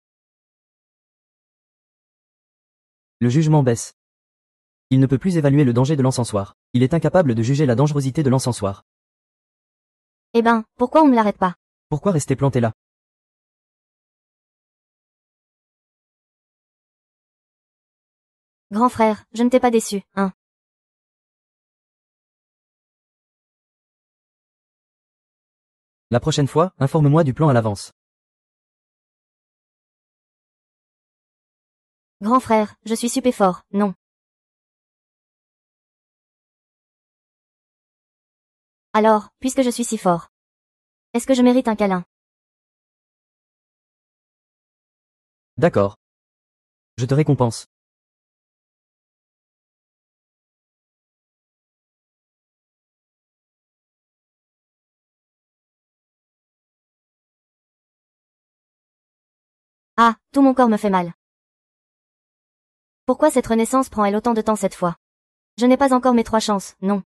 Le jugement baisse. Il ne peut plus évaluer le danger de l'encensoir. Il est incapable de juger la dangerosité de l'encensoir. Eh ben, pourquoi on ne l'arrête pas? Pourquoi rester planté là? Grand frère, je ne t'ai pas déçu, hein. La prochaine fois, informe-moi du plan à l'avance. Grand frère, je suis super fort, non. Alors, puisque je suis si fort, est-ce que je mérite un câlin? D'accord. Je te récompense. Ah, tout mon corps me fait mal. Pourquoi cette renaissance prend-elle autant de temps cette fois? Je n'ai pas encore mes 3 chances, non.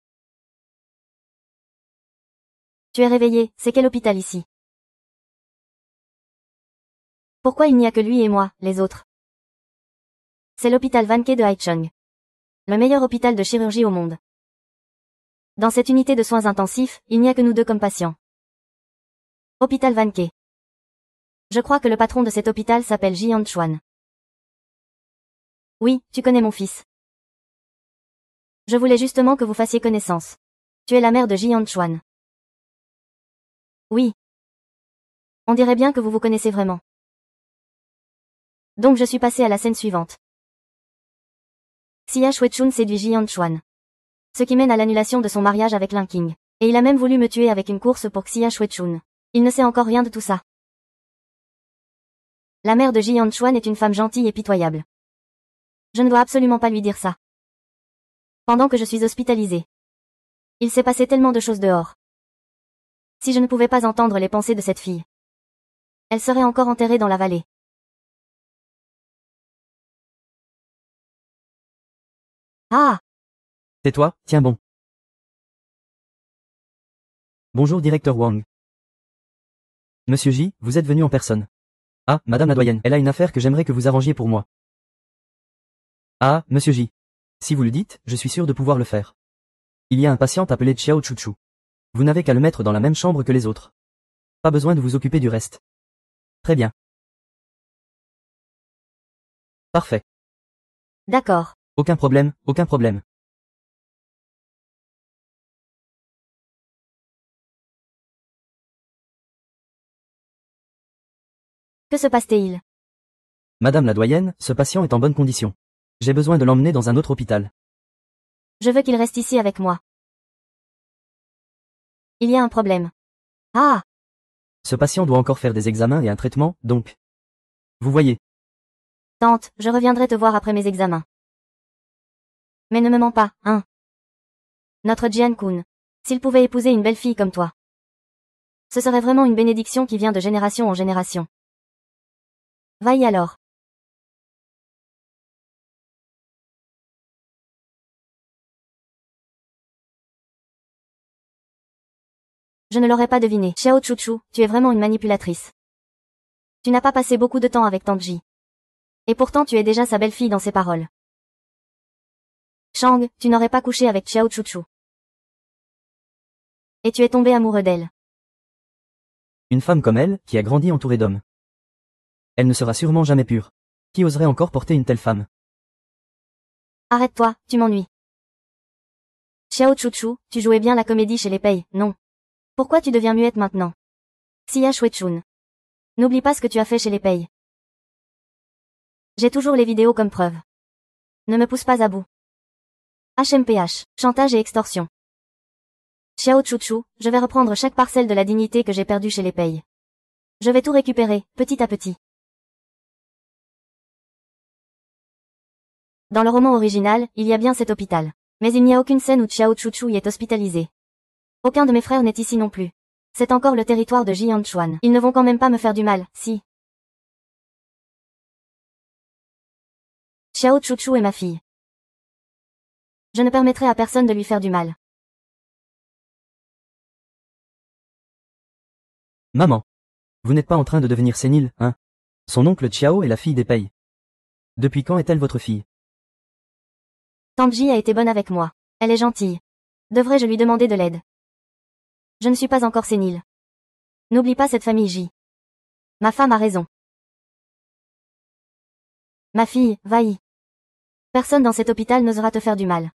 Tu es réveillé, c'est quel hôpital ici? Pourquoi il n'y a que lui et moi, les autres? C'est l'hôpital Vanke de Haichung. Le meilleur hôpital de chirurgie au monde. Dans cette unité de soins intensifs, il n'y a que nous deux comme patients. Hôpital Vanke. Je crois que le patron de cet hôpital s'appelle Jian Chuan. Oui, tu connais mon fils. Je voulais justement que vous fassiez connaissance. Tu es la mère de Jian Chuan. Oui. On dirait bien que vous vous connaissez vraiment. Donc je suis passée à la scène suivante. Xia Shuechun séduit Jian Chuan. Ce qui mène à l'annulation de son mariage avec Lin King. Et il a même voulu me tuer avec une course pour Xia Shuechun. Il ne sait encore rien de tout ça. La mère de Jian Chuan est une femme gentille et pitoyable. Je ne dois absolument pas lui dire ça. Pendant que je suis hospitalisée. Il s'est passé tellement de choses dehors. Si je ne pouvais pas entendre les pensées de cette fille. Elle serait encore enterrée dans la vallée. Ah! Tais-toi, tiens bon. Bonjour directeur Wang. Monsieur J, vous êtes venu en personne. Ah, madame la doyenne, elle a une affaire que j'aimerais que vous arrangiez pour moi. Ah, monsieur J. Si vous le dites, je suis sûr de pouvoir le faire. Il y a un patient appelé Xiao Chuchu. Vous n'avez qu'à le mettre dans la même chambre que les autres. Pas besoin de vous occuper du reste. Très bien. Parfait. D'accord. Aucun problème, aucun problème. Que se passe-t-il? Madame la doyenne, ce patient est en bonne condition. J'ai besoin de l'emmener dans un autre hôpital. Je veux qu'il reste ici avec moi. Il y a un problème. Ah! Ce patient doit encore faire des examens et un traitement, donc. Vous voyez. Tante, je reviendrai te voir après mes examens. Mais ne me mens pas, hein. Notre Jian-kun. S'il pouvait épouser une belle fille comme toi. Ce serait vraiment une bénédiction qui vient de génération en génération. Va-y alors. Je ne l'aurais pas deviné. Xiao Chuchu, tu es vraiment une manipulatrice. Tu n'as pas passé beaucoup de temps avec Tante Ji. Et pourtant tu es déjà sa belle-fille dans ses paroles. Shang, tu n'aurais pas couché avec Xiao Chuchu. Et tu es tombé amoureux d'elle. Une femme comme elle, qui a grandi entourée d'hommes. Elle ne sera sûrement jamais pure. Qui oserait encore porter une telle femme? Arrête-toi, tu m'ennuies. Xiao Chuchu, tu jouais bien la comédie chez les Pei, non? Pourquoi tu deviens muette maintenant? Xia Shuechun. N'oublie pas ce que tu as fait chez les Pei. J'ai toujours les vidéos comme preuve. Ne me pousse pas à bout. HMPH, chantage et extorsion. Xiao Chuchu, je vais reprendre chaque parcelle de la dignité que j'ai perdue chez les Pei. Je vais tout récupérer, petit à petit. Dans le roman original, il y a bien cet hôpital. Mais il n'y a aucune scène où Xiao Chuchu y est hospitalisé. Aucun de mes frères n'est ici non plus. C'est encore le territoire de Jian Chuan. Ils ne vont quand même pas me faire du mal, si. Xiao Chuchu est ma fille. Je ne permettrai à personne de lui faire du mal. Maman. Vous n'êtes pas en train de devenir sénile, hein? Son oncle Xiao est la fille des Pei. Depuis quand est-elle votre fille? Tante Ji a été bonne avec moi. Elle est gentille. Devrais-je lui demander de l'aide? Je ne suis pas encore sénile. N'oublie pas cette famille J. Ma femme a raison. Ma fille, va-y. Personne dans cet hôpital n'osera te faire du mal.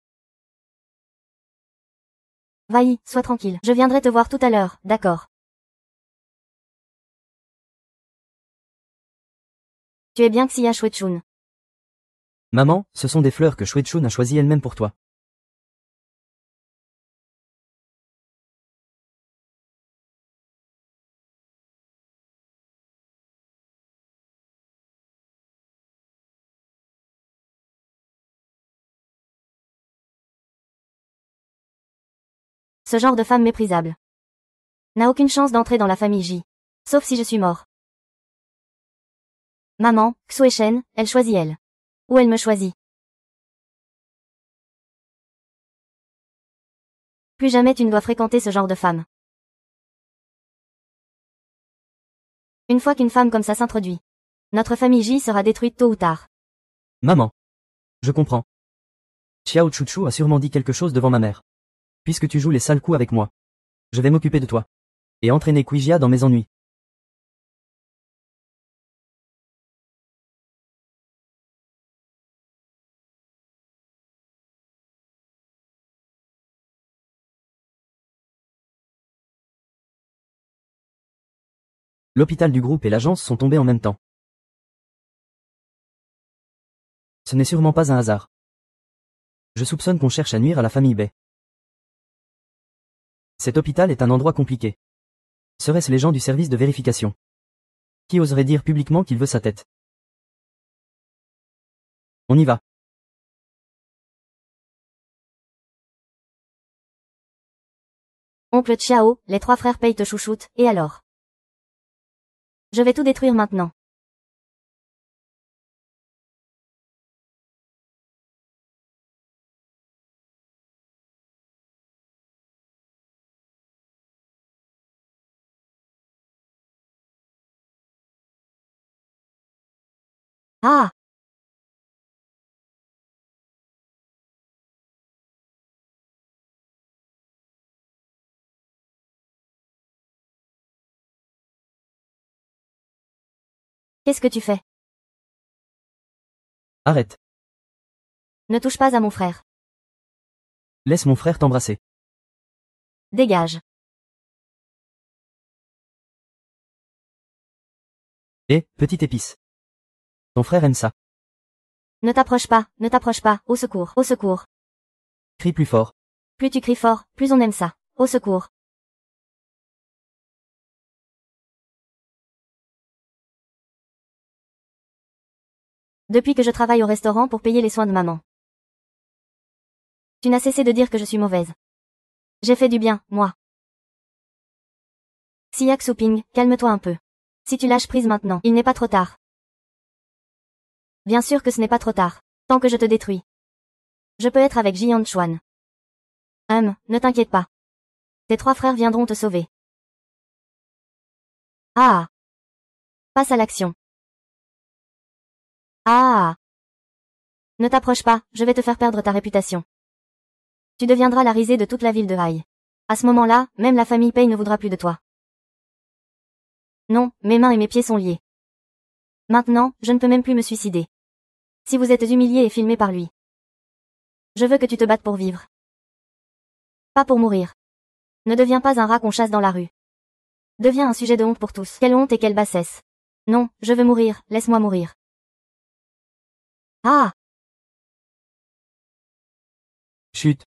Va-y, sois tranquille. Je viendrai te voir tout à l'heure, d'accord? Tu es bien Xia Shuechun. Maman, ce sont des fleurs que Shuechun a choisies elle-même pour toi. Ce genre de femme méprisable n'a aucune chance d'entrer dans la famille J. Sauf si je suis mort. Maman, Xueshen, elle choisit elle. Ou elle me choisit. Plus jamais tu ne dois fréquenter ce genre de femme. Une fois qu'une femme comme ça s'introduit, notre famille J sera détruite tôt ou tard. Maman. Je comprends. Xiao Chuchu a sûrement dit quelque chose devant ma mère. Puisque tu joues les sales coups avec moi, je vais m'occuper de toi. Et entraîner Kuijia dans mes ennuis. L'hôpital du groupe et l'agence sont tombés en même temps. Ce n'est sûrement pas un hasard. Je soupçonne qu'on cherche à nuire à la famille Bay. Cet hôpital est un endroit compliqué. Seraient-ce les gens du service de vérification? Qui oserait dire publiquement qu'il veut sa tête? On y va. Oncle Chiao, les 3 frères Pei te chouchoutent, et alors? Je vais tout détruire maintenant. Ah! Qu'est-ce que tu fais? Arrête. Ne touche pas à mon frère. Laisse mon frère t'embrasser. Dégage. Hé, petite épice. Ton frère aime ça. Ne t'approche pas, au secours, au secours. Crie plus fort. Plus tu cries fort, plus on aime ça. Au secours. Depuis que je travaille au restaurant pour payer les soins de maman. Tu n'as cessé de dire que je suis mauvaise. J'ai fait du bien, moi. Xia Xuping, calme-toi un peu. Si tu lâches prise maintenant, il n'est pas trop tard. Bien sûr que ce n'est pas trop tard. Tant que je te détruis. Je peux être avec Jian Chuan. Ne t'inquiète pas. Tes 3 frères viendront te sauver. Ah! Passe à l'action. Ah! Ne t'approche pas, je vais te faire perdre ta réputation. Tu deviendras la risée de toute la ville de Hai. À ce moment-là, même la famille Pei ne voudra plus de toi. Non, mes mains et mes pieds sont liés. Maintenant, je ne peux même plus me suicider. Si vous êtes humilié et filmé par lui. Je veux que tu te battes pour vivre. Pas pour mourir. Ne deviens pas un rat qu'on chasse dans la rue. Deviens un sujet de honte pour tous. Quelle honte et quelle bassesse. Non, je veux mourir, laisse-moi mourir. Ah! Chut.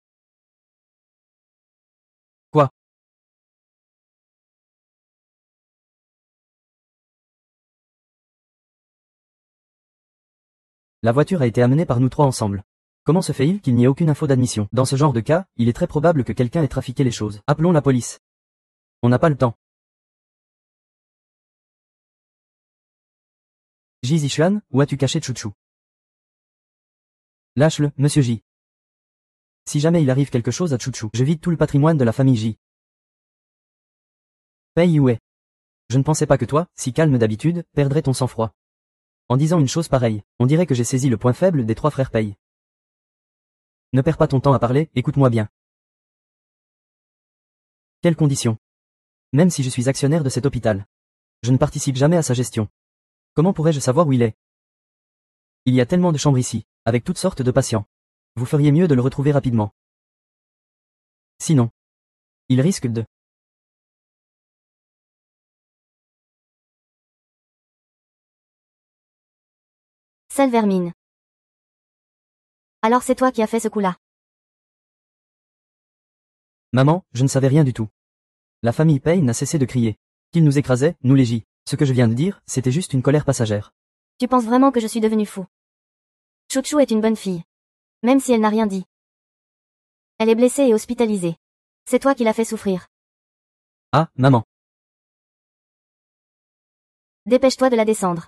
Quoi? La voiture a été amenée par nous 3 ensemble. Comment se fait-il qu'il n'y ait aucune info d'admission? Dans ce genre de cas, il est très probable que quelqu'un ait trafiqué les choses. Appelons la police. On n'a pas le temps. Ji Zishuan, où as-tu caché Chuchu? Lâche-le, monsieur J. Si jamais il arrive quelque chose à Chuchu, je vide tout le patrimoine de la famille J. Pei Yue. Je ne pensais pas que toi, si calme d'habitude, perdrais ton sang-froid. En disant une chose pareille, on dirait que j'ai saisi le point faible des 3 frères Pei. Ne perds pas ton temps à parler, écoute-moi bien. Quelles conditions? Même si je suis actionnaire de cet hôpital. Je ne participe jamais à sa gestion. Comment pourrais-je savoir où il est? Il y a tellement de chambres ici, avec toutes sortes de patients. Vous feriez mieux de le retrouver rapidement. Sinon, il risque de... Sale vermine. Alors c'est toi qui as fait ce coup-là. Maman, je ne savais rien du tout. La famille Payne n'a cessé de crier. Qu'il nous écrasait, nous les J. Ce que je viens de dire, c'était juste une colère passagère. Tu penses vraiment que je suis devenue fou? Chouchou est une bonne fille. Même si elle n'a rien dit. Elle est blessée et hospitalisée. C'est toi qui l'as fait souffrir. Ah, maman. Dépêche-toi de la descendre.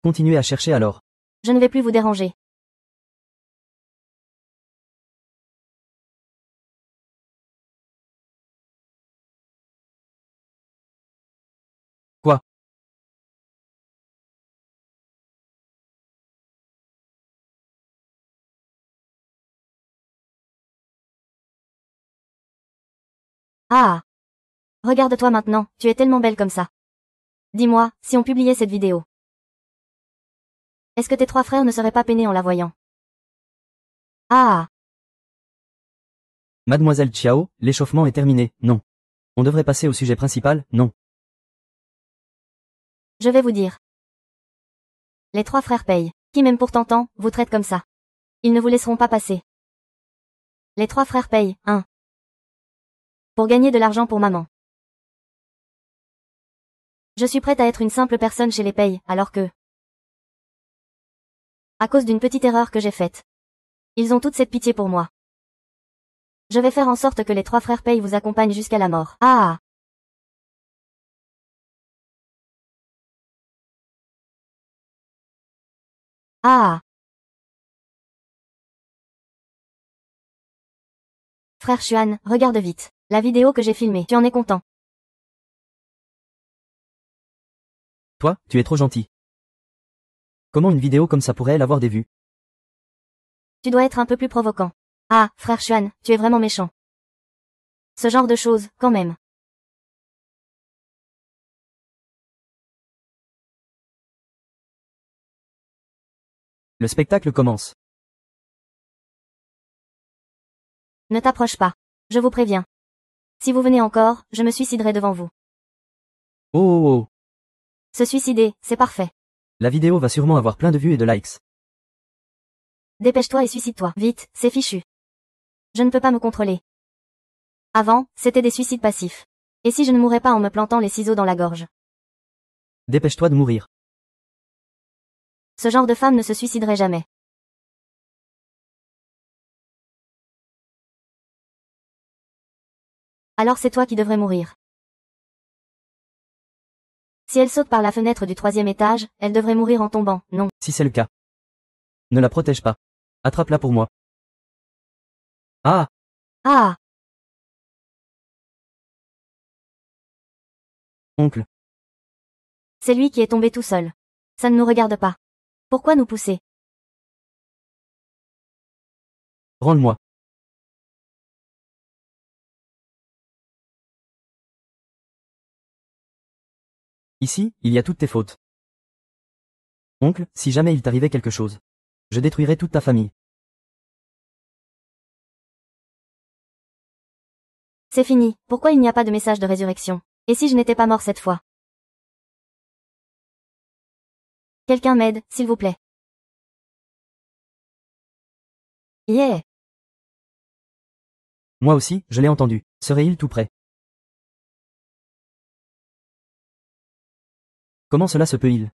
Continuez à chercher alors. Je ne vais plus vous déranger. Quoi? Ah. Regarde-toi maintenant, tu es tellement belle comme ça. Dis-moi, si on publiait cette vidéo. Est-ce que tes 3 frères ne seraient pas peinés en la voyant? Ah. Mademoiselle Chiao, l'échauffement est terminé, non. On devrait passer au sujet principal, non. Je vais vous dire. Les 3 frères payent. Qui m'aiment pourtant tant, vous traitent comme ça. Ils ne vous laisseront pas passer. Les 3 frères payent, hein. Pour gagner de l'argent pour maman. Je suis prête à être une simple personne chez les payes, alors que... À cause d'une petite erreur que j'ai faite. Ils ont toute cette pitié pour moi. Je vais faire en sorte que les 3 frères payent vous accompagnent jusqu'à la mort. Ah. Ah. Frère Xuan, regarde vite. La vidéo que j'ai filmée, tu en es content? Toi, tu es trop gentil. Comment une vidéo comme ça pourrait avoir des vues? Tu dois être un peu plus provoquant. Ah, frère Xuan, tu es vraiment méchant. Ce genre de choses, quand même. Le spectacle commence. Ne t'approche pas. Je vous préviens. Si vous venez encore, je me suiciderai devant vous. Oh oh oh. Se suicider, c'est parfait. La vidéo va sûrement avoir plein de vues et de likes. Dépêche-toi et suicide-toi. Vite, c'est fichu. Je ne peux pas me contrôler. Avant, c'était des suicides passifs. Et si je ne mourais pas en me plantant les ciseaux dans la gorge? Dépêche-toi de mourir. Ce genre de femme ne se suiciderait jamais. Alors c'est toi qui devrais mourir. Si elle saute par la fenêtre du 3e étage, elle devrait mourir en tombant, non. Si c'est le cas. Ne la protège pas. Attrape-la pour moi. Ah! Ah. Oncle. C'est lui qui est tombé tout seul. Ça ne nous regarde pas. Pourquoi nous pousser? Rends-le-moi. Ici, il y a toutes tes fautes. Oncle, si jamais il t'arrivait quelque chose, je détruirais toute ta famille. C'est fini, pourquoi il n'y a pas de message de résurrection? Et si je n'étais pas mort cette fois? Quelqu'un m'aide, s'il vous plaît. Yeah. Moi aussi, je l'ai entendu. Serait-il tout prêt? Comment cela se peut-il?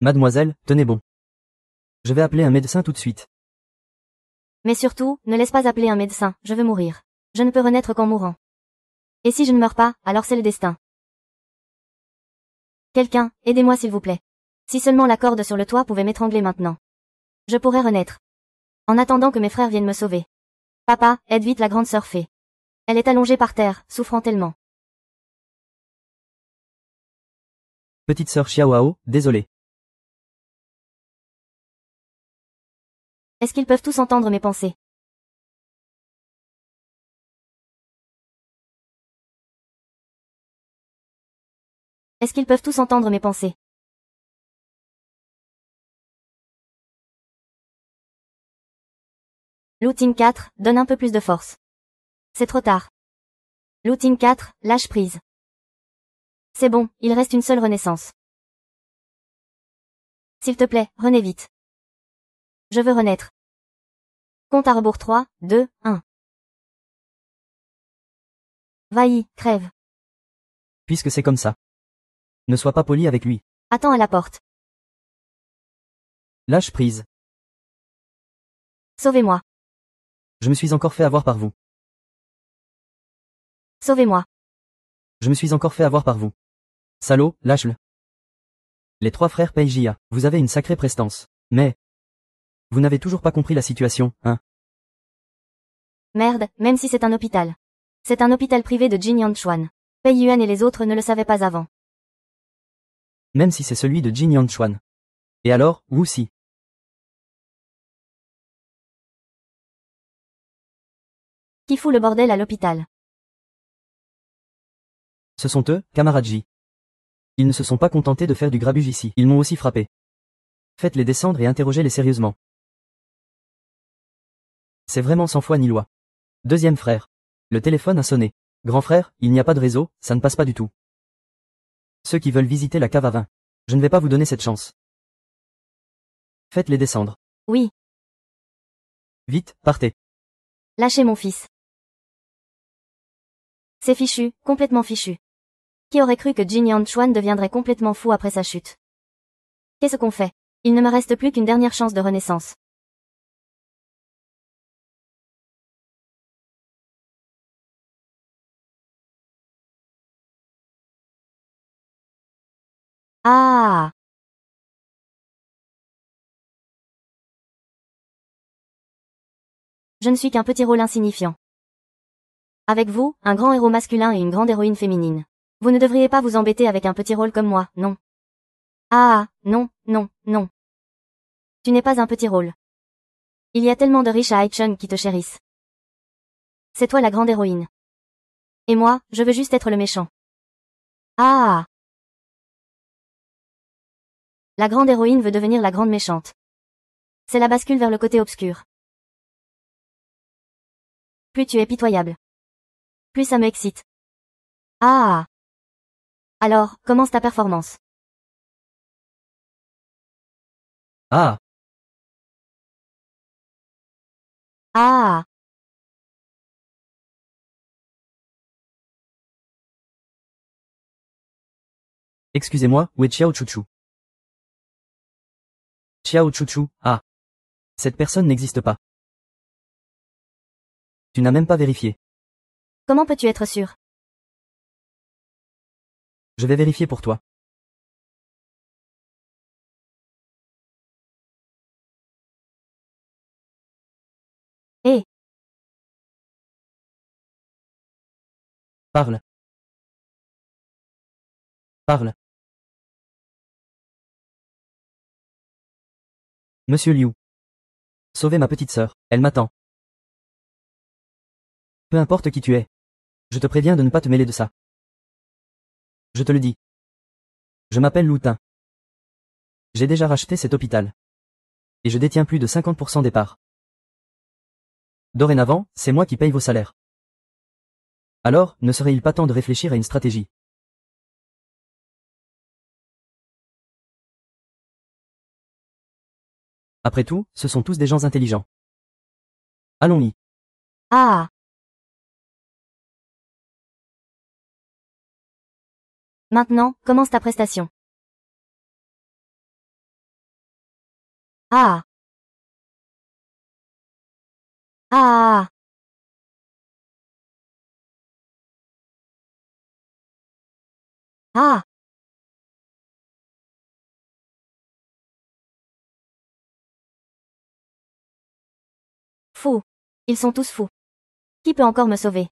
Mademoiselle, tenez bon. Je vais appeler un médecin tout de suite. Mais surtout, ne laisse pas appeler un médecin, je veux mourir. Je ne peux renaître qu'en mourant. Et si je ne meurs pas, alors c'est le destin. Quelqu'un, aidez-moi s'il vous plaît. Si seulement la corde sur le toit pouvait m'étrangler maintenant. Je pourrais renaître. En attendant que mes frères viennent me sauver. Papa, aide vite la grande sœur fée. Elle est allongée par terre, souffrant tellement. Petite sœur Xiaoao, désolé. Est-ce qu'ils peuvent tous entendre mes pensées? Est-ce qu'ils peuvent tous entendre mes pensées? Looting 4, donne un peu plus de force. C'est trop tard. Looting 4, lâche prise. C'est bon, il reste une seule renaissance. S'il te plaît, renais vite. Je veux renaître. Compte à rebours 3, 2, 1. Vailly, crève. Puisque c'est comme ça. Ne sois pas poli avec lui. Attends à la porte. Lâche prise. Sauvez-moi. Je me suis encore fait avoir par vous. Sauvez-moi. Je me suis encore fait avoir par vous. Salaud, lâche-le. Les 3 frères Peijia, vous avez une sacrée prestance. Mais... vous n'avez toujours pas compris la situation, hein? Merde, même si c'est un hôpital. C'est un hôpital privé de Jin Yanchuan. Pei Yuan et les autres ne le savaient pas avant. Même si c'est celui de Jin Yanchuan. Et alors, Wu Si. Qui fout le bordel à l'hôpital? Ce sont eux, camarade J. Ils ne se sont pas contentés de faire du grabuge ici, ils m'ont aussi frappé. Faites-les descendre et interrogez-les sérieusement. C'est vraiment sans foi ni loi. Deuxième frère. Le téléphone a sonné. Grand frère, il n'y a pas de réseau, ça ne passe pas du tout. Ceux qui veulent visiter la cave à vin. Je ne vais pas vous donner cette chance. Faites-les descendre. Oui. Vite, partez. Lâchez mon fils. C'est fichu, complètement fichu. Qui aurait cru que Jin Yanchuan deviendrait complètement fou après sa chute? Qu'est-ce qu'on fait? Il ne me reste plus qu'une dernière chance de renaissance. Ah! Je ne suis qu'un petit rôle insignifiant. Avec vous, un grand héros masculin et une grande héroïne féminine. Vous ne devriez pas vous embêter avec un petit rôle comme moi, non. Ah, non, non, non. Tu n'es pas un petit rôle. Il y a tellement de riches à Haichung qui te chérissent. C'est toi la grande héroïne. Et moi, je veux juste être le méchant. Ah! La grande héroïne veut devenir la grande méchante. C'est la bascule vers le côté obscur. Plus tu es pitoyable. Plus ça me excite. Ah! Alors, commence ta performance. Ah! Ah! Excusez-moi, où est Xiao Chuchu? Xiao Chuchu, ah. Cette personne n'existe pas. Tu n'as même pas vérifié. Comment peux-tu être sûr? Je vais vérifier pour toi. Hé! Parle. Parle. Monsieur Liu. Sauvez ma petite sœur, elle m'attend. Peu importe qui tu es. Je te préviens de ne pas te mêler de ça. Je te le dis. Je m'appelle Loutin. J'ai déjà racheté cet hôpital. Et je détiens plus de 50% des parts. Dorénavant, c'est moi qui paye vos salaires. Alors, ne serait-il pas temps de réfléchir à une stratégie? Après tout, ce sont tous des gens intelligents. Allons-y. Ah! Maintenant, commence ta prestation. Ah! Ah! Ah! Fous. Ils sont tous fous. Qui peut encore me sauver?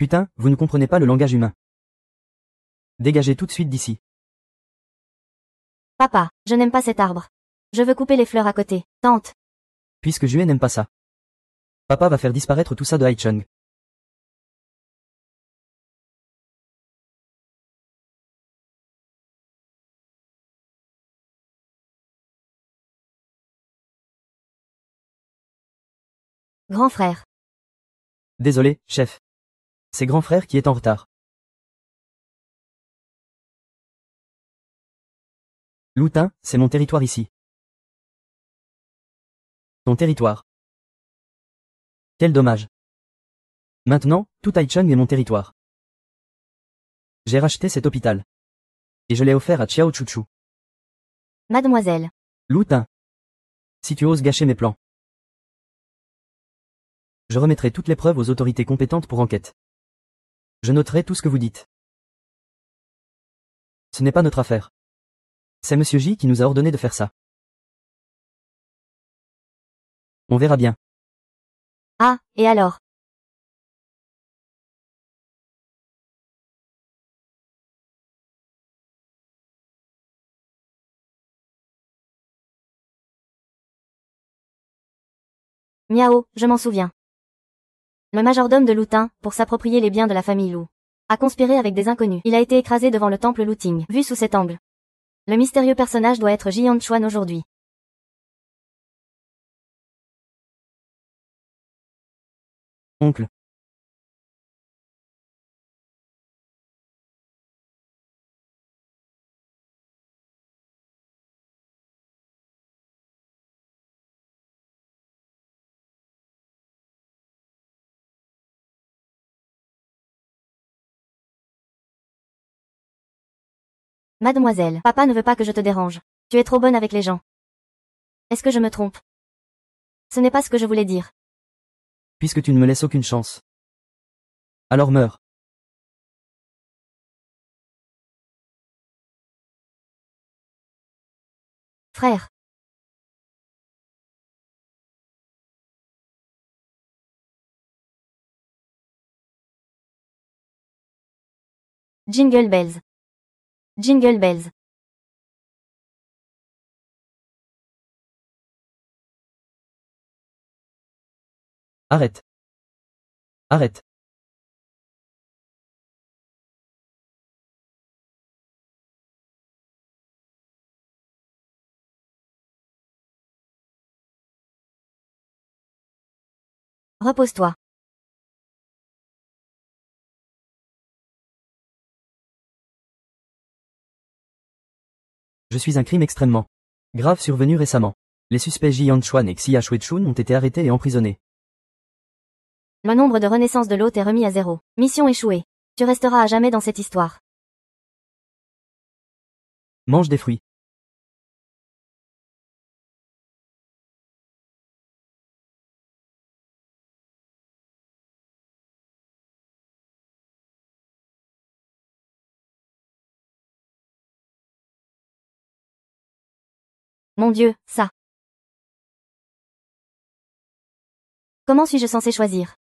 Putain, vous ne comprenez pas le langage humain. Dégagez tout de suite d'ici. Papa, je n'aime pas cet arbre. Je veux couper les fleurs à côté. Tante. Puisque Jue n'aime pas ça. Papa va faire disparaître tout ça de Haichung. Grand frère. Désolé, chef. C'est grand frère qui est en retard. Loutin, c'est mon territoire ici. Ton territoire. Quel dommage. Maintenant, tout Haichung est mon territoire. J'ai racheté cet hôpital. Et je l'ai offert à Chiao Chuchu. Mademoiselle. Loutin. Si tu oses gâcher mes plans. Je remettrai toutes les preuves aux autorités compétentes pour enquête. Je noterai tout ce que vous dites. Ce n'est pas notre affaire. C'est Monsieur J qui nous a ordonné de faire ça. On verra bien. Ah, et alors? Miao, je m'en souviens. Le majordome de Loutin, pour s'approprier les biens de la famille Lou, a conspiré avec des inconnus. Il a été écrasé devant le temple Louting. Vu sous cet angle, le mystérieux personnage doit être Jian Chuan aujourd'hui. Oncle. Mademoiselle, papa ne veut pas que je te dérange. Tu es trop bonne avec les gens. Est-ce que je me trompe? Ce n'est pas ce que je voulais dire. Puisque tu ne me laisses aucune chance. Alors meurs. Frère. Jingle bells. Jingle bells. Arrête. Arrête. Repose-toi. Je suis un crime extrêmement grave survenu récemment. Les suspects Jian Chuan et Xia Shuechun ont été arrêtés et emprisonnés. Le nombre de renaissances de l'hôte est remis à 0. Mission échouée. Tu resteras à jamais dans cette histoire. Mange des fruits. Mon Dieu, ça. Comment suis-je censé choisir?